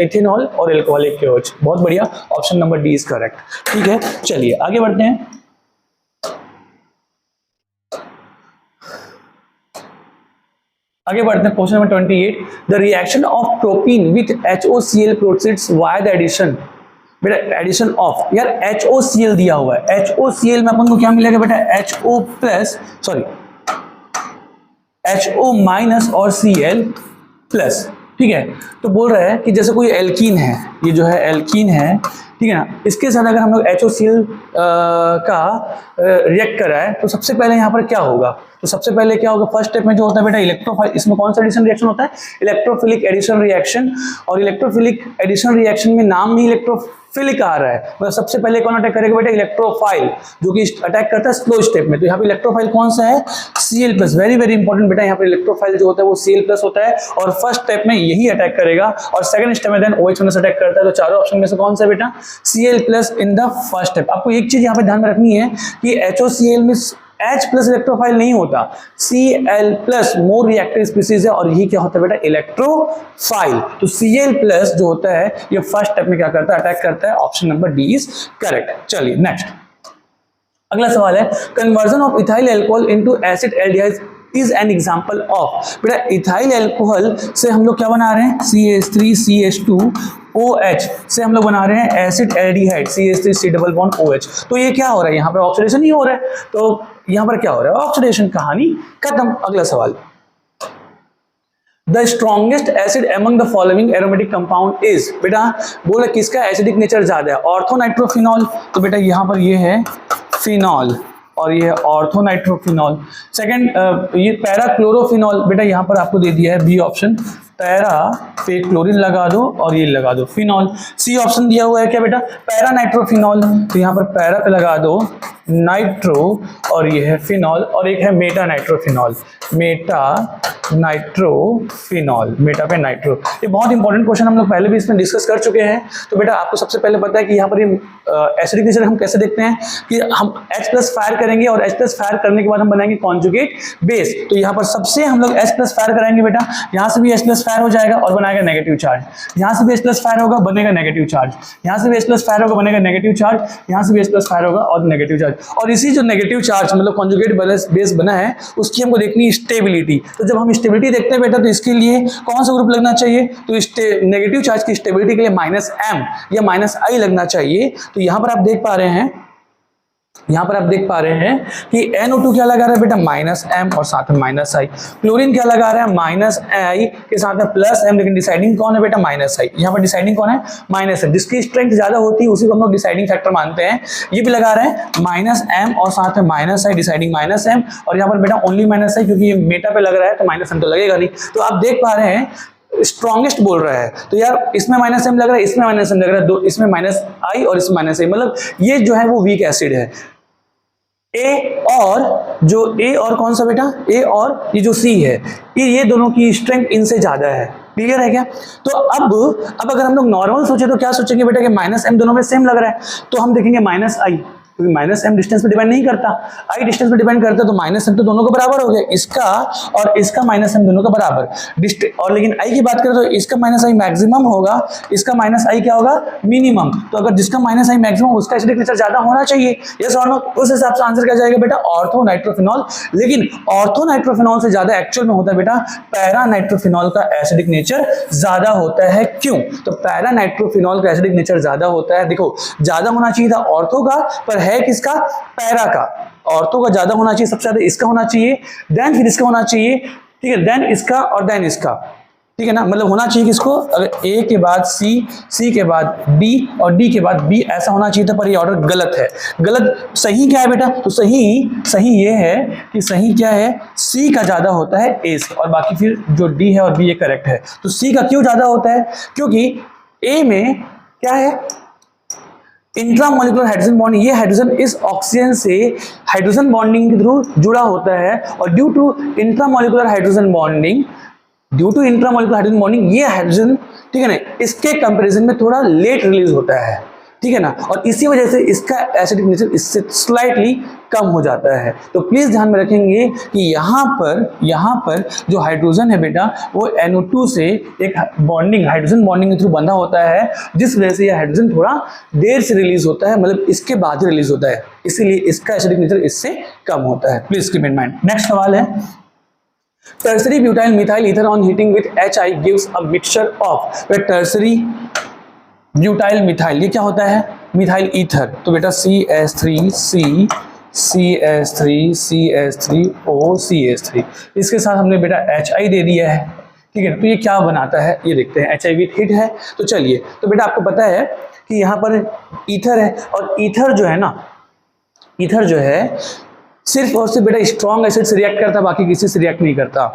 इथेनॉल और एल्कोहलिक KOH। बहुत बढ़िया, option number D is correct. ठीक है, चलिए आगे बढ़ते हैं। आगे बढ़ते हैं question number 28। The reaction of propene with HOCl proceeds via the addition. बेटा एडिशन ऑफ, यार HOCl दिया हुआ है, HOCl में अपन को क्या मिलेगा बेटा, HO plus, sorry HO minus और Cl प्लस, ठीक है। तो बोल रहा है कि जैसे कोई एल्कीन है, ये जो है एल्कीन है, ठीक है ना, इसके साथ अगर हम लोग HOCl का रिएक्ट कराए तो सबसे पहले यहाँ पर क्या होगा, तो सबसे पहले क्या होगा, फर्स्ट स्टेप में जो होता है बेटा इलेक्ट्रोफाइल, इसमें कौन सा एडिशन रिएक्शन होता है, इलेक्ट्रोफिलिक एडिशन रिएक्शन। और इलेक्ट्रोफिलिक एडिशन रिएक्शन में नाम में इलेक्ट्रोफिलिक आ रहा है, मतलब सबसे पहले कौन अटैक करेगा बेटा, इलेक्ट्रोफाइल, जो कि अटैक करता है स्लो स्टेप में। तो यहाँ पे इलेक्ट्रोफाइल कौन सा है, Cl plus, very very important बेटा, यहाँ पे इलेक्ट्रोफाइल जो होता है वो Cl प्लस होता है और फर्स्ट स्टेप में यही अटैक करेगा और सेकंड स्टेप में देन OH माइनस अटैक करता है। तो चारों ऑप्शन में से कौन सा बेटा, Cl plus in the first step. आपको एक चीज यहाँ पे ध्यान में रखनी है कि HOCl में H प्लस इलेक्ट्रोफाइल नहीं होता, Cl plus more reactive species है और यही क्या होता है बेटा, इलेक्ट्रोफाइल। तो Cl प्लस जो होता है ये फर्स्ट स्टेप में क्या करता है, अटैक करता है। Option number D is correct. चलिए नेक्स्ट, अगला सवाल है, conversion of ethyl alcohol into acid aldehyde is an example of. बेटा इथाइल अल्कोहल से हम लोग क्या बना रहे हैं, CH3CH2OH से हम लोग बना रहे हैं acid aldehyde CH3C double bond OH। तो ये क्या हो रहा है, यहाँ पे ऑक्सीडेशन ही हो रहा है, तो यहाँ पर क्या हो रहा है, ऑक्सीडेशन, कहानी खत्म। अगला सवाल, the strongest acid among the following aromatic compound is. बेटा बोला किसका एसिडिक नेचर ज्यादा है, ऑर्थोनाइट्रोफिनॉल। तो बेटा यहाँ पर ये है फिनॉल और ये है ऑर्थोनाइट्रोफिनॉल। सेकंड ये पैराक्लोरोफिनॉल, बेटा यहाँ पर आपको दे दिया है बी ऑप्शन, पैरा पे क्लोरीन लगा दो और ये लगा दो फिनॉल। सी ऑप्शन दिया हुआ है क्या बेटा, पैरानाइट्रोफिनॉल, तो यहाँ पर पैरा पे लगा दो नाइट्रो और ये है फिनॉल, और एक है Meta nitrophenol, Meta nitrophenol, Meta पे नाइट्रो। ये बहुत इंपॉर्टेंट क्वेश्चन हम लोग पहले भी इसमें डिस्कस कर चुके हैं। तो बेटा आपको सबसे पहले पता है कि यहाँ पर ये एसिडिक नेचर हम कैसे देखते हैं कि हम H प्लस फायर करेंगे और H प्लस फायर करने के बाद हम बनाएंगे कॉन्जुगेट बेस। तो यहाँ पर सबसे हम लोग H प्लस फायर कराएंगे बेटा, यहाँ से भी H प्लस फायर हो जाएगा और बनाएगा नेगेटिव चार्ज, यहाँ से भी H प्लस फायर होगा बनेगा नेगेटिव चार्ज, यहाँ से भी H प्लस फायर होगा बनेगा नेगेटिव चार्ज, यहाँ से भी H प्लस फायर होगा और नेगेटिव चार्ज। और इसी जो नेगेटिव चार्ज मतलब कॉन्जुगेट बेस बना है उसकी हमको देखनी है स्टेबिलिटी। तो जब हम स्टेबिलिटी देखते हैं बेटा तो इसके लिए कौन सा ग्रुप लगना चाहिए, तो नेगेटिव चार्ज की स्टेबिलिटी के लिए -M या -I लगना चाहिए। तो यहाँ पर आप देख पा रहे हैं, यहाँ पर आप देख पा रहे हैं कि NO2 क्या लगा रहा है बेटा -M और साथ में -I, क्लोरीन क्या लगा रहा है -I के साथ में +M, लेकिन डिसाइडिंग कौन है बेटा -I। यहाँ पर डिसाइडिंग कौन है -M, जिसकी स्ट्रेंथ ज्यादा होती है उसी को हम लोग डिसाइडिंग फैक्टर मानते हैं। ये भी लगा रहे हैं -M और साथ में -I, डिसाइडिंग -M, और यहाँ पर बेटा ओनली -I क्योंकि ये मेटा पे लग रहा है तो -M तो लगेगा नहीं। तो आप देख पा रहे हैं स्ट्रॉन्गेस्ट बोल रहा है, तो यार इसमें -M लग रहा है, इसमें -M लग रहा है, दो इसमें -I और इसमें -I, मतलब ये जो है वो वीक एसिड है। A और कौन सा बेटा, A और ये जो C है, ये दोनों की स्ट्रेंथ इनसे ज्यादा है। क्लियर है क्या? तो अब अगर हम लोग नॉर्मल सोचे तो क्या सोचेंगे बेटा कि -M दोनों में सेम लग रहा है, तो हम देखेंगे -I, क्योंकि -M डिस्टेंस पे डिपेंड नहीं करता, I डिस्टेंस पे डिपेंड करता है, तो -M तो दोनों को बराबर हो गया, इसका और इसका -M दोनों का बराबर। और लेकिन I की बात करें तो इसका -I मैक्सिमम होगा, इसका -I क्या होगा, मिनिमम। तो अगर जिसका -I मैक्सिमम उसका एसिडिक नेचर ज्यादा होना चाहिए, यस और नो, उस हिसाब से आंसर क्या जाएगा बेटा, ऑर्थोनाइट्रोफिनॉल। लेकिन ऑर्थोनाइट्रोफिनॉल से ज्यादा एक्चुअल में होता है बेटा पैरानाइट्रोफिनॉल का एसिडिक नेचर ज्यादा होता है। क्यों? तो पैरानाइट्रोफिनॉल का एसिडिक नेचर ज्यादा होता है। देखो ज्यादा होना चाहिए था ऑर्थो का, पर है किसका, पैरा का। ऑर्थो का ज्यादा होना चाहिए, सबसे ज्यादा इसका होना चाहिए, देन फिर इसका होना चाहिए, ठीक है, देन इसका और देन इसका, ठीक है ना, मतलब होना चाहिए किसको, अगर A के बाद C, C के बाद D और D के बाद B, ऐसा होना चाहिए था, पर ये ऑर्डर गलत है। गलत, सही क्या है बेटा, तो सही ये है कि सही क्या है, C का ज्यादा होता है A से, और बाकी फिर जो D है और B ये करेक्ट है। तो C का क्यों ज्यादा होता है, क्योंकि A में क्या है, इंट्रामोलिकुलर हाइड्रोजन बॉन्डिंग, ये हाइड्रोजन इस ऑक्सीजन से हाइड्रोजन बॉन्डिंग के थ्रू जुड़ा होता है, और due to intramolecular hydrogen bonding ये हाइड्रोजन, ठीक है ना, इसके कंपैरिजन में थोड़ा लेट रिलीज होता है, ठीक है ना, और इसी वजह से इसका एसिडिक नेचर इससे स्लाइटली कम हो जाता है। तो प्लीज ध्यान में रखेंगे कि यहाँ पर जो हाइड्रोजन है बेटा वो NO2 से एक हाइड्रोजन बॉन्डिंग के थ्रू बंधा होता है, जिस वजह से यह हाइड्रोजन थोड़ा देर से रिलीज होता है, मतलब इसके बाद ही रिलीज होता है, इसीलिए इसका एसिडिक नेचर इससे कम होता है। Please keep in mind. Next सवाल है, tertiary butyl methyl ether on heating with HI gives a mixture of, tertiary butyl methyl ये क्या होता है, मिथाइल ईथर, तो बेटा CH3C CH3CH3O CH3, इसके साथ हमने बेटा HI दे दिया है, ठीक है। तो ये क्या बनाता है ये देखते हैं, HI विथ हिट है। तो चलिए, तो बेटा आपको पता है कि यहाँ पर ईथर है, और ईथर जो है ना, ईथर जो है सिर्फ और सिर्फ बेटा स्ट्रॉन्ग एसिड से रिएक्ट करता है, बाकी किसी से रिएक्ट नहीं करता।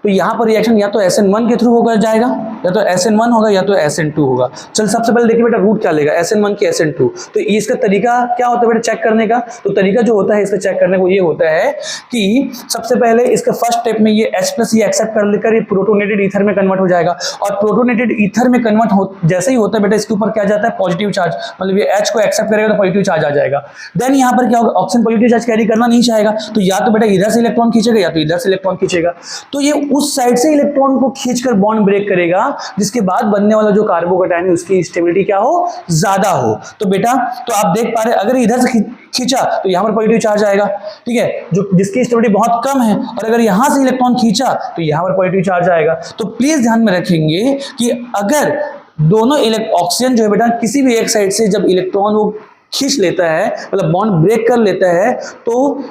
तो यहाँ पर रिएक्शन या तो SN1 के थ्रू होकर जाएगा, या तो SN1 होगा, या तो SN2 होगा। चल सबसे पहले देखिए बेटा रूट क्या लेगा, SN1 की SN2। तो इसका तरीका क्या होता है बेटा चेक करने का, तो तरीका जो होता है इसका चेक करने को ये होता है कि सबसे पहले इसका फर्स्ट स्टेप में ये H+ ये एक्सेप्ट कर लेकर ये प्रोटोनेटेड ईथर में कन्वर्ट हो जाएगा, और प्रोटोनेटेड ईथर में कन्वर्ट हो जैसे ही होता है बेटा इसके ऊपर क्या जाता है, पॉजिटिव चार्ज, मतलब ये H को एक्सेप्ट करेगा तो पॉजिटिव चार्ज आ जाएगा। देन यहाँ पर क्या होगा, ऑक्सीजन पॉजिटिव चार्ज कैरी करना नहीं चाहेगा, तो या तो बेटा इधर से इलेक्ट्रॉन खींचेगा या तो इधर से इलेक्ट्रॉन खींचेगा, तो ये उस साइड से इलेक्ट्रॉन को खींचकर बॉन्ड ब्रेक करेगा, जिसके बाद बनने वाला जो कार्बोकैटायन है उसकी स्टेबिलिटी क्या हो, ज्यादा हो। तो बेटा तो आप देख पा रहे अगर इधर से खींचा तो यहां पर पॉजिटिव चार्ज आएगा, ठीक है, जो जिसकी स्टेबिलिटी बहुत कम है, और अगर यहां से इलेक्ट्रॉन खींचा तो यहां पर पॉजिटिव चार्ज आएगा। तो प्लीज ध्यान में रखेंगे कि अगर दोनों ऑक्सीजन जो है बेटा किसी भी एक साइड से जब इलेक्ट्रॉन वो खींच लेता है, मतलब बॉन्ड ब्रेक कर लेता है, तो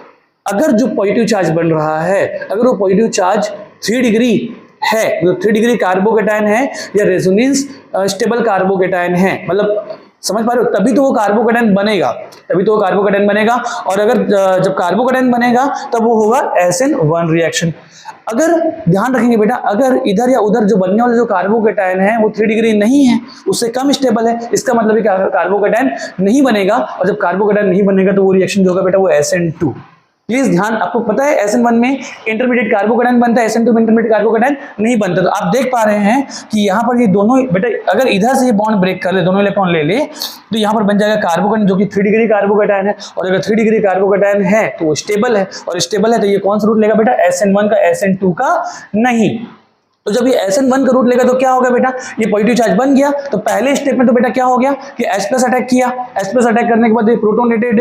अगर जो पॉजिटिव चार्ज बन रहा है, अगर वो पॉजिटिव चार्ज 3 डिग्री है, मतलब 3 डिग्री कार्बोकैटायन है, या रेजोनेंस स्टेबल कार्बोकैटायन है, मतलब समझ पा रहे हो, तभी तो वो कार्बोकैटायन बनेगा, तभी तो वो कार्बोकैटायन बनेगा। और अगर जब कार्बोकैटायन बनेगा तब वो होगा SN1 रिएक्शन। अगर ध्यान रखेंगे बेटा, अगर इधर या उधर जो बनने वाला जो कार्बोकैटायन है वो 3 डिग्री नहीं है, उससे कम स्टेबल है, इसका मतलब है कि कार्बोकैटायन नहीं बनेगा, और जब कार्बोकैटायन नहीं बनेगा तो वो रिएक्शन जो होगा बेटा वो SN2। प्लीज ध्यान, आपको पता है SN1 में इंटरमीडिएट कार्बोकैटायन बनता है, SN2 में इंटरमीडिएट कार्बोकैटायन नहीं बनता। तो आप देख पा रहे हैं कि यहाँ पर ये दोनों बेटा अगर इधर से ये बॉन्ड ब्रेक कर ले, दोनों इलेक्ट्रॉन ले ले, तो यहाँ पर बन जाएगा कार्बोकैटायन जो कि 3 डिग्री कार्बोकैटायन है, और अगर 3 डिग्री कार्बोकैटायन है तो वो स्टेबल है, और स्टेबल है तो ये कौन सा रूट लेगा बेटा, SN1 का, SN2 का नहीं। तो जब ये SN1 का रूट लेगा तो क्या होगा बेटा, ये पॉजिटिव चार्ज बन गया, तो पहले स्टेप में तो बेटा क्या हो गया कि H+ अटैक किया, H+ अटैक करने के बाद ये प्रोटोनेटेड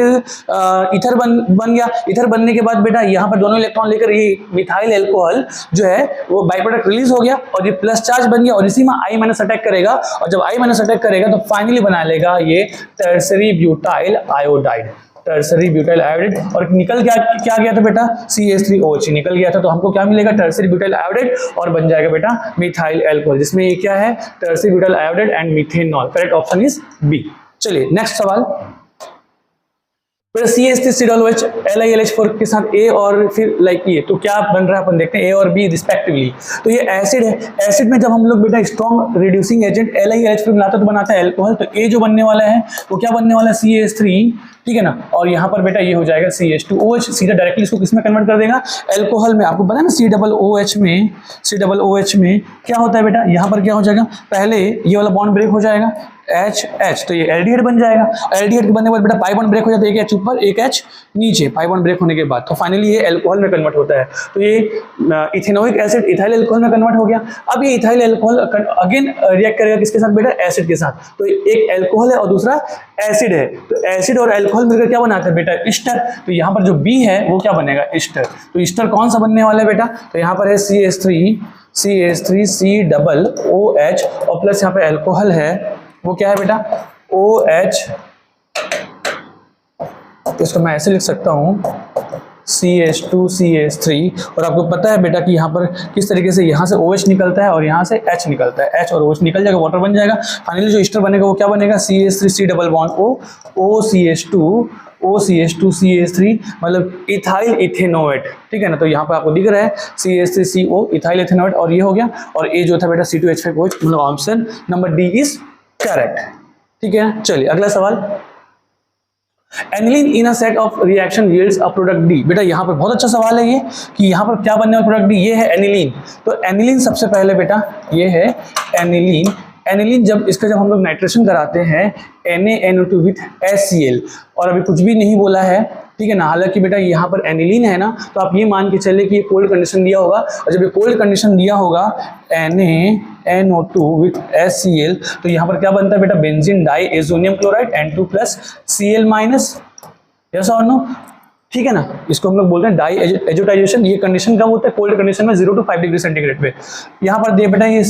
ईथर बन गया, ईथर बनने के बाद बेटा यहाँ पर दोनों इलेक्ट्रॉन लेकर ये मिथाइल अल्कोहल जो है वो बाई प्रोडक्ट रिलीज हो गया, और ये प्लस चार्ज बन गया, और इसी में I- अटैक करेगा, और जब I- अटैक करेगा तो फाइनली बना लेगा ये tertiary butyl iodide, tertiary butyl iodide. और निकल क्या गया था बेटा, CH3OH निकल गया था, तो हमको क्या मिलेगा, टर्सरी ब्यूटाइल आयोडाइड, और बन जाएगा बेटा मिथाइल अल्कोहल, जिसमें ये क्या है, tertiary butyl iodide and methanol. Correct option is B. चलिए नेक्स्ट सवाल, CH3COOH LiLH4 के साथ A और फिर लाइक ये, तो क्या बन रहा है अपन देखते हैं, A और B रिस्पेक्टिवली। तो ये एसिड है, एसिड में जब हम लोग बेटा स्ट्रॉन्ग रिड्यूसिंग एजेंट LiLH4 मिलाते तो बनाता है अल्कोहल, तो A जो बनने वाला है वो क्या बनने वाला है, CH3, ठीक है ना, और यहाँ पर बेटा ये हो जाएगा CH2OH, सीधा डायरेक्टली इसको किसमें कन्वर्ट कर देगा, अल्कोहल में। आपको पता है ना COOH में क्या होता है बेटा, यहाँ पर क्या हो जाएगा, पहले ये वाला बॉन्ड ब्रेक हो जाएगा H, तो ये एल्डिहाइड बन जाएगा, एल्डिहाइड के बनने के बाद बेटा पाई बॉन्ड ब्रेक हो जाता है, एक H ऊपर एक H नीचे, पाई बॉन्ड ब्रेक होने के बाद तो फाइनली ये अल्कोहल में कन्वर्ट होता है। तो ये इथेनोइक एसिड इथाइल अल्कोहल में कन्वर्ट हो गया। अब ये इथाइल अल्कोहल अगेन रिएक्ट करेगा किसके साथ बेटा, एसिड के साथ। तो एक अल्कोहल है और दूसरा एसिड है, तो एसिड और अल्कोहल मिलकर क्या बनाता है बेटा, ईस्टर। तो यहाँ पर जो B है वो क्या बनेगा, ईस्टर। तो ईस्टर कौन सा बनने वाला है बेटा, तो यहाँ पर है CH3COOH और प्लस यहाँ पे अल्कोहल है, वो क्या है बेटा OH, तो इसको मैं ऐसे लिख सकता हूँ CH2CH3। और आपको पता है बेटा कि यहाँ पर किस तरीके से यहाँ से OH निकलता है और यहाँ से H निकलता है, H और OH निकल जाएगा, वाटर बन जाएगा। फाइनली जो ईस्टर बनेगा वो क्या बनेगा, CH3C डबल बॉन्ड OCH2CH3, मतलब इथाइल इथेनोएट, ठीक है ना। तो यहाँ पर आपको दिख रहा है CH3CO इथाइल इथेनोएट, और ये हो गया, और ये जो था बेटा C2H5OH, मतलब option number D is correct, ठीक है। चलिए अगला सवाल, aniline in a set of reaction yields a product D. बेटा यहाँ पर बहुत अच्छा सवाल है ये कि यहाँ पर क्या बनने वाला प्रोडक्ट डी, ये है एनिलीन। तो एनिलीन सबसे पहले बेटा ये है एनिलीन। एनिलीन जब हम लोग नाइट्रेशन कराते हैं NaNO2 विथ HCl, और अभी कुछ भी नहीं बोला है, ठीक है ना। हालांकि बेटा यहाँ पर एनिलीन है ना, तो आप ये मान के चले कि ये कोल्ड कंडीशन दिया होगा, और जब ये कोल्ड कंडीशन दिया होगा NaNO2 विथ HCl, तो यहाँ पर क्या बनता है बेटा, benzene diazonium chloride N2 plus Cl minus, yes और नो। ठीक है ना, इसको हम लोग बोलते हैं डाई एजोटाइजेशन। ये कंडीशन कब होता है? कोल्ड कंडीशन में 0 to 5 डिग्री सेंटीग्रेड पे। यहाँ पर दे बेटा ये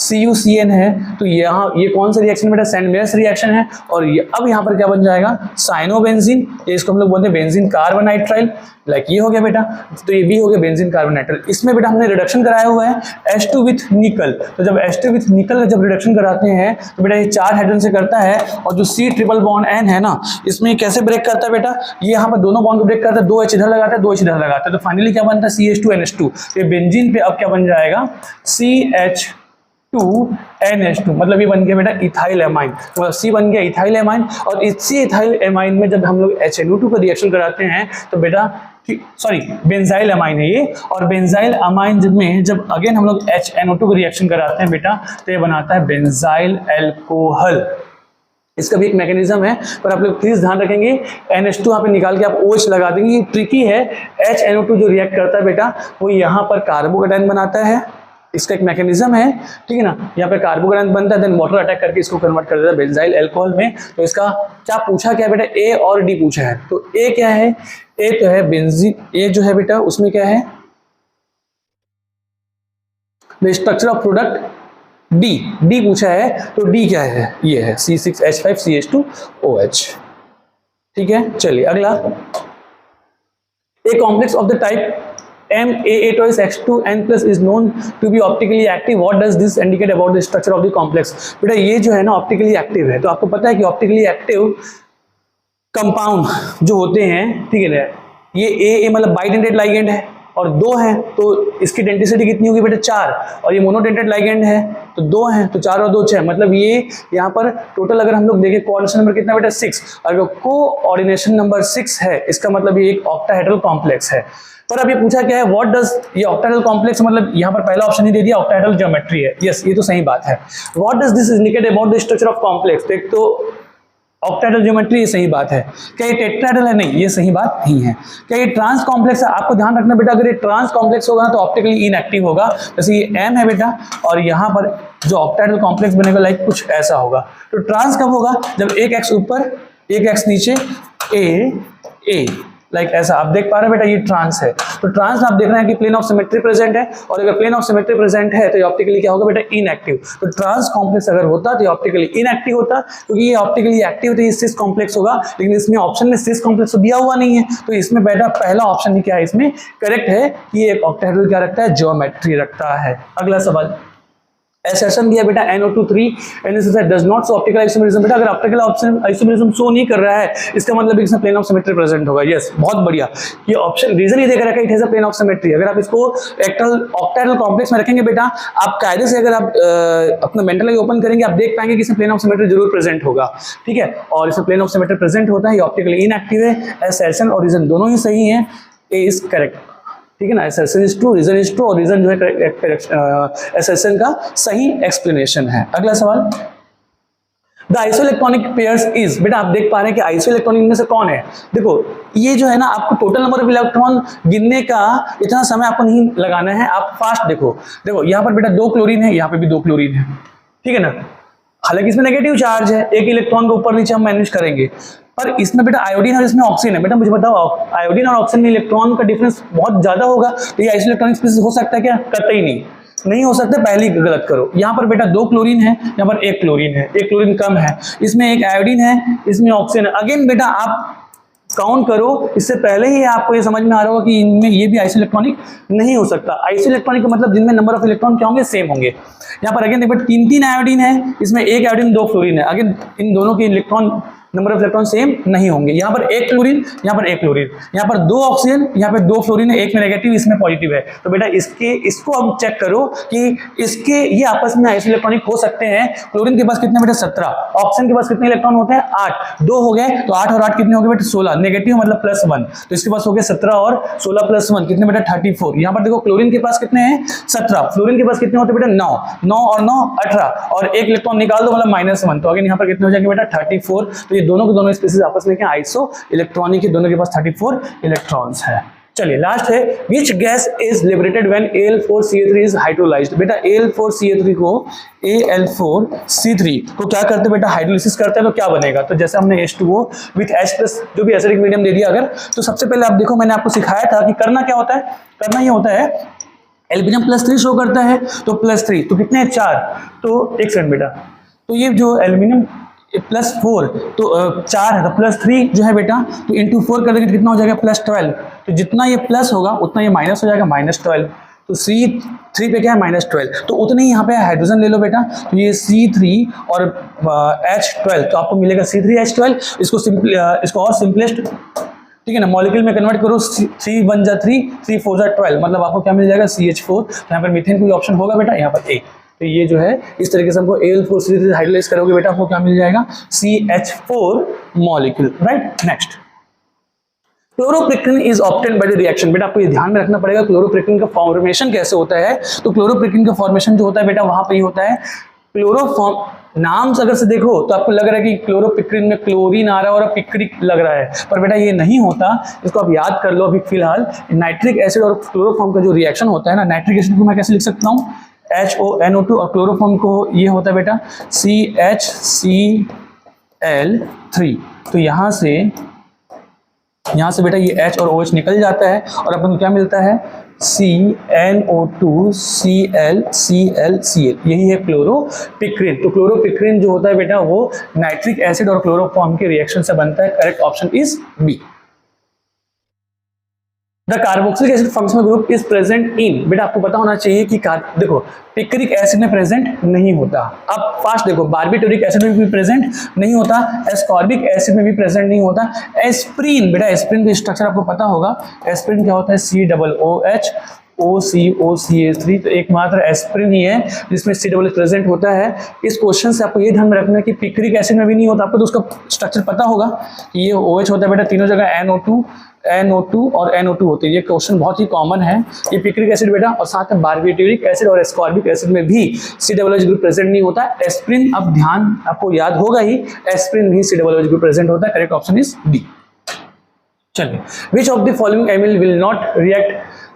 CuCN है, तो यहाँ ये कौन सा रिएक्शन बेटा? सैंडमेयर्स रिएक्शन है। और ये अब यहाँ पर क्या बन जाएगा? साइनोबेंजीन, इसको हम लोग बोलते हैं बेंजीन कार्बोनाइट्राइल, लाइक ये हो गया बेटा। तो ये भी हो गया बेंजीन कार्बोनाइट्राइल। इसमें बेटा हमने रिडक्शन कराया हुआ है H2 विथ निकल। तो जब H2 विथ निकल का जब रिडक्शन कराते हैं तो बेटा ये 4 हाइड्रोजन से करता है, और जो C ट्रिपल बॉन्ड N है ना, इसमें कैसे ब्रेक करता है बेटा? ये यहाँ पर दोनों बॉन्ड को ब्रेक करता है, 2 H इधर लगाता है, 2 H इधर लगाता है, तो फाइनली क्या बनता है? CH2NH2। ये बेंजीन पे अब क्या बन जाएगा? CH2NH2, मतलब ये बन गया बेटा इथाइल एमाइन। मतलब C बन गया इथाइल एमाइन, और इसी इथाइल एमाइन में जब हम लोग HNO2 का रिएक्शन कराते हैं तो बेटा सॉरी बेंजाइल अमाइन है ये, और बेंजाइल अमाइन में जब अगेन हम लोग HNO2 को रिएक्शन कराते हैं बेटा तो ये बनाता है बेंजाइल अल्कोहल। इसका भी एक मैकेनिज्म है, पर आप लोग प्लीज ध्यान रखेंगे NH2 यहाँ पे निकाल के आप OH लगा देंगे। ये ट्रिकी है। HNO2 जो रिएक्ट करता है बेटा वो यहाँ पर कार्बोकेटायन बनाता है, इसका एक मैकेनिज्म है, ठीक है ना। यहाँ पे कार्बोकेटायन बनता है, देन वाटर अटैक करके इसको कन्वर्ट कर देता है बेंजाइल अल्कोहल में। तो इसका क्या पूछा क्या बेटा? A और D पूछा है। तो A क्या है? A तो है बेंजीन, A जो है बेटा उसमें क्या है? The structure of product. D पूछा है, तो D क्या है? ये है C6H5CH2OH। ठीक है, चलिए अगला। A complex of the type MAA2X2N plus is known to be optically active. What does this indicate about the structure of the complex? बेटा ये जो है ना ऑप्टिकली एक्टिव है, तो आपको पता है कि ऑप्टिकली एक्टिव कंपाउंड जो होते हैं, ठीक है ना, ये A मतलब बाइडेंटेड लाइगेंड है और 2 हैं, तो इसकी डेंसिटी कितनी होगी बेटा? 4, और ये मोनोडेंटेड लाइगेंड है तो 2 हैं, तो 4 और 2 6, मतलब ये यहाँ पर टोटल अगर हम लोग देखें कोऑर्डिनेशन नंबर कितना बेटा? 6। अगर कोऑर्डिनेशन नंबर 6 है इसका मतलब ये एक ऑक्टाहेड्रल कॉम्प्लेक्स है। पर अब ये पूछा क्या है? व्हाट डज ये ऑक्टाहेड्रल कॉम्प्लेक्स, मतलब यहाँ पर पहला ऑप्शन ही दे दिया ऑक्टाहेड्रल ज्योमेट्री है। यस, ये तो सही बात है। What does this indicate about the structure of complex? एक तो ऑक्टाहेड्रल ज्योमेट्री, ये सही बात है। क्या ये टेट्राहेड्रल है? नहीं, ये सही बात नहीं है। क्या ये ट्रांस कॉम्प्लेक्स है? आपको ध्यान रखना बेटा, अगर ये ट्रांस कॉम्प्लेक्स होगा ना तो ऑप्टिकली इनएक्टिव होगा। जैसे ये M है बेटा, और यहाँ पर जो ऑक्टाहेड्रल कॉम्प्लेक्स बनेगा लाइक कुछ ऐसा होगा। तो ट्रांस कब होगा? जब एक एक्स ऊपर एक एक्स नीचे A लाइक ऐसा। आप देख पा रहे हैं बेटा, ये ट्रांस है। तो ट्रांस आप देख रहे हैं कि प्लेन ऑफ सिमेट्री प्रेजेंट है, और अगर प्लेन ऑफ सिमेट्री प्रेजेंट है तो ये ऑप्टिकली क्या होगा बेटा? इनएक्टिव। तो ट्रांस कॉम्प्लेक्स अगर होता तो ये ऑप्टिकली इनएक्टिव होता, क्योंकि ये ऑप्टिकली एक्टिव तो ये सिस कॉम्प्लेक्स होगा, लेकिन इसमें ऑप्शन में सिस कॉम्प्लेक्स तो दिया हुआ नहीं है। तो इसमें बेटा पहला ऑप्शन ही क्या है इसमें करेक्ट है कि ये एक ऑक्टाहेड्रल क्या रखता है? ज्योमेट्री रखता है। अगला सवाल, एसर्शन दिया बेटा NO2 does not show optical isomerism. बेटा अगर ऑप्टिकल आइसोमेरिज्म शो नहीं कर रहा है इसका मतलब इसमें प्लेन ऑफ सिमेट्री प्रेजेंट होगा। यस, बहुत बढ़िया। ये ऑप्शन रीजन ही देकर रखा है, it has a plane of symmetry. अगर आप इसको ऑक्टाहेड्रल कॉम्प्लेक्स में रखेंगे बेटा, आप कायदे से अगर आप अपना मेंटल ओपन करेंगे आप देख पाएंगे कि इसमें प्लेन ऑफ सिमेट्री जरूर प्रेजेंट होगा। ठीक है, और इसमें प्लेन ऑफ सिमेट्री प्रेजेंट होता है, ये ऑप्टिकली इनएक्टिव है। एसर्शन और रीजन दोनों ही सही है, ए इज करेक्ट। ठीक है ना, assertion is true, reason is true, और रीजन जो है असर्शन का सही एक्सप्लेनेशन है। अगला सवाल, द आइसोइलेक्ट्रॉनिक पेयर्स इज। बेटा आप देख पा रहे हैं कि आइसोइलेक्ट्रॉनिक में से कौन है? देखो ये जो है ना, आपको टोटल नंबर ऑफ इलेक्ट्रॉन गिनने का इतना समय आपको नहीं लगाना है, आप फास्ट देखो। देखो यहाँ पर बेटा 2 क्लोरीन है, यहाँ पे भी 2 क्लोरीन है, ठीक है ना। हालांकि इसमें नेगेटिव चार्ज है, एक इलेक्ट्रॉन को ऊपर नीचे हम मैनेज करेंगे, पर इसमें बेटा आयोडीन और इसमें ऑक्सीजन है। बेटा मुझे बताओ, आयोडीन और ऑक्सीजन में इलेक्ट्रॉन का डिफरेंस बहुत ज्यादा होगा, तो ये आइसोइलेक्ट्रॉनिक स्पीशीज हो सकता है क्या? कतई नहीं हो सकता। पहले गलत करो। यहाँ पर बेटा 2 क्लोरीन है, यहाँ पर 1 क्लोरीन है, 1 क्लोरीन कम है, इसमें 1 आयोडीन है, इसमें ऑक्सीजन है। अगेन बेटा आप काउंट करो, इससे पहले ही आपको ये समझ में आ रहा होगा कि इनमें ये भी आइसोइलेक्ट्रॉनिक नहीं हो सकता। आइसोइलेक्ट्रॉनिक का मतलब जिनमें नंबर ऑफ इलेक्ट्रॉन क्या होंगे? सेम होंगे। यहाँ पर अगेन देखो 3 आयोडीन है, इसमें 1 आयोडीन 2 फ्लोरीन है। अगेन इन दोनों के electron number of electron same नहीं होंगे। यहाँ पर 1 क्लोरीन, यहाँ पर 1 क्लोरीन, यहाँ पर 2 ऑक्सीजन, यहाँ पर 2 फ्लोरीन है, 1 में नेगेटिव, इसमें पॉजिटिव है। तो बेटा इसको अब चेक करो कि इसके ये आपस में आइसोइलेक्ट्रॉनिक हो सकते हैं। क्लोरीन के पास कितने बेटा? 17, ऑक्सीजन के पास कितने इलेक्ट्रॉन होते हैं? 8, 2 हो गए, तो 8 और 8 कितने हो गए बेटा? 16, नेगेटिव मतलब +1, तो इसके पास हो गया 17 और 16 + 1 कितने बेटा? 34। यहाँ पर देखो क्लोरीन के पास कितने हैं? 17, फ्लोरीन के पास कितने होते बेटा? 9 और 9 18, और 1 इलेक्ट्रॉन निकाल दो मतलब -1, तो अगेन यहाँ पर कितने हो जाएंगे बेटा? 34। तो ये दोनों के दोनों स्पीशीज आपस में क्या? आइसो इलेक्ट्रॉनिक है, दोनों के पास 34 इलेक्ट्रॉन्स है। चलिए लास्ट है, which gas is liberated when Al4CH3 is hydrolysed. बेटा Al4CH3 को Al4C3 को क्या करते हैं बेटा, हाइड्रोलिसिस करते हैं तो क्या बनेगा, तो जैसे हमने H2O विथ H+ जो भी एसिडिक मीडियम दे दिया अगर, तो सबसे पहले आप देखो मैंने आपको सिखाया था कि करना क्या होता है, करना ये होता है एल्यूमिनियम +3 शो करता है तो +3, तो कितने हैं 4, तो एक सेकंड बेटा, तो ये जो एल्यूमिनियम +4 तो 4 है, तो +3 जो है बेटा तो इंटू 4 कर देंगे तो कितना हो जाएगा +12, तो जितना ये प्लस होगा उतना ये माइनस हो जाएगा -12, तो C3 पे क्या है -12, तो उतने ही यहाँ पे हाइड्रोजन ले लो बेटा, तो ये C3 और H12, तो आपको मिलेगा C3H12, इसको और सिंपलेस्ट ठीक है ना मॉलिक्यूल में कन्वर्ट करो, 3 1 जा 3, 3 4 जा 12, मतलब आपको क्या मिल जाएगा CH4, यहाँ पर मीथेन कोई ऑप्शन होगा बेटा, यहाँ पर A, तो ये जो है इस तरीके से हमको Al4C3 हाइड्रोलाइज करोगे बेटा, आपको क्या मिल जाएगा CH4 molecule, right. Next, chloropicrin is obtained by the reaction. बेटा आपको ये ध्यान में रखना पड़ेगा क्लोरोप्रिक्रिन का फॉर्मेशन कैसे होता है, तो क्लोरोप्रिक्रिन का फॉर्मेशन जो होता है बेटा वहां पे ही होता है क्लोरोफॉर्म, नाम से अगर से देखो तो आपको लग रहा है कि क्लोरोपिक्रिन में क्लोरीन आ रहा है और पिक्रिक लग रहा है, पर बेटा ये नहीं होता, इसको आप याद कर लो अभी फिलहाल। नाइट्रिक एसिड और क्लोरोफॉर्म का जो रिएक्शन होता है ना, नाइट्रिक एसिड को मैं कैसे लिख सकता हूँ HONO2 और क्लोरोफॉर्म को ये होता है बेटा CHCl3, तो यहाँ से बेटा ये H और OH निकल जाता है और अपन को क्या मिलता है CnO2Cl, यही है क्लोरोपिक्रिन। तो क्लोरोपिक्रिन जो होता है बेटा वो नाइट्रिक एसिड और क्लोरोफॉर्म के रिएक्शन से बनता है, correct option is B. The carboxylic acid functional group is present in, बेटा आपको पता होना चाहिए कि देखो पिक्रिक एसिड में प्रेजेंट नहीं होता, अब फास्ट देखो बार्बिटोरिक एसिड में भी प्रेजेंट नहीं होता, एस्कॉर्बिक एसिड में भी प्रेजेंट नहीं होता, एस्प्रिन, बेटा एस्प्रिन का स्ट्रक्चर आपको पता होगा, एस्प्रिन क्या होता है COOH OCOCH3, तो एकमात्र एस्प्रिन ही है जिसमें COOH प्रेजेंट होता है। इस क्वेश्चन से आपको ये ध्यान में रखना है कि पिक्रिक एसिड में भी नहीं होता, आपको तो उसका स्ट्रक्चर पता होगा कि ये OH होता है बेटा, तीनों जगह NO2 और NO2 होते हैं, ये क्वेश्चन बहुत ही कॉमन है। ये पिक्रिक एसिड बेटा और साथ में बार्बिटोरिक एसिड और एस्कॉर्बिक एसिड में भी COOH ग्रुप प्रेजेंट नहीं होता। एस्प्रिन, अब ध्यान आपको याद होगा ही, एस्प्रिन भी COOH ग्रुप प्रेजेंट होता है, करेक्ट ऑप्शन इज डी। चलिए, which of the following amine will not react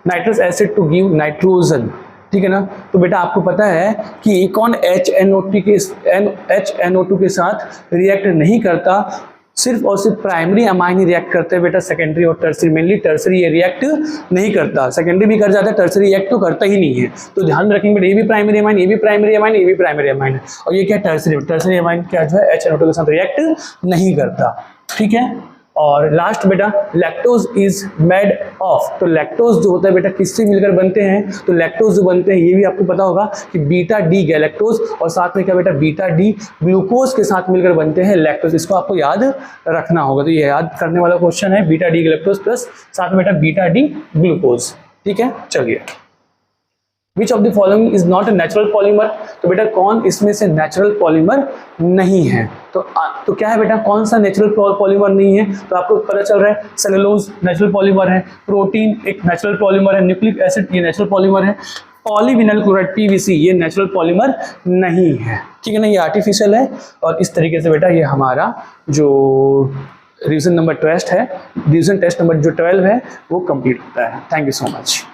nitrous acid to give nitrogen, ठीक है ना, तो बेटा आपको पता है कि कौन HNO2 के साथ रिएक्ट नहीं करता, सिर्फ और सिर्फ प्राइमरी अमाइन ही रिएक्ट करते हैं बेटा, सेकेंडरी और टर्सरी, मेनली टर्सरी ये रिएक्ट नहीं करता, सेकेंडरी भी कर जाता है, टर्सरी रिएक्ट तो करता ही नहीं है, तो ध्यान में रखेंगे बेटा ये भी प्राइमरी अमाइन, ये भी प्राइमरी अमाइन, ये भी प्राइमरी अमाइन है, और ये क्या टर्सरी अमाइन क्या जो है HNO2 के साथ रिएक्ट नहीं करता, ठीक है। और लास्ट बेटा लैक्टोज इज मेड ऑफ, तो लैक्टोज जो होता है बेटा किससे मिलकर बनते हैं, तो लैक्टोज जो बनते हैं ये भी आपको पता होगा कि बीटा डी गैलेक्टोज और साथ में क्या बेटा बीटा डी ग्लूकोज के साथ मिलकर बनते हैं लैक्टोज, इसको आपको याद रखना होगा, तो ये याद करने वाला क्वेश्चन है, बीटा डी गैलेक्टोज प्लस साथ में बेटा बीटा डी ग्लूकोज, ठीक है। चलिए, which of the following is not a natural polymer, तो बेटा कौन इसमें से नेचुरल पॉलीमर नहीं है, तो क्या है बेटा, कौन सा नेचुरल पॉलीमर नहीं है, तो आपको पता चल रहा है सेलुलोज नेचुरल पॉलीमर है, प्रोटीन एक नेचुरल पॉलीमर है, न्यूक्लिक एसिड ये नेचुरल पॉलीमर है, पॉलीविनाइल क्लोराइड PVC ये नेचुरल पॉलीमर नहीं है, ठीक है ना, ये आर्टिफिशियल है। और इस तरीके से बेटा ये हमारा जो रिवीजन नंबर टेस्ट है, रिवीजन टेस्ट नंबर जो 12 है वो कंप्लीट होता है। Thank you so much.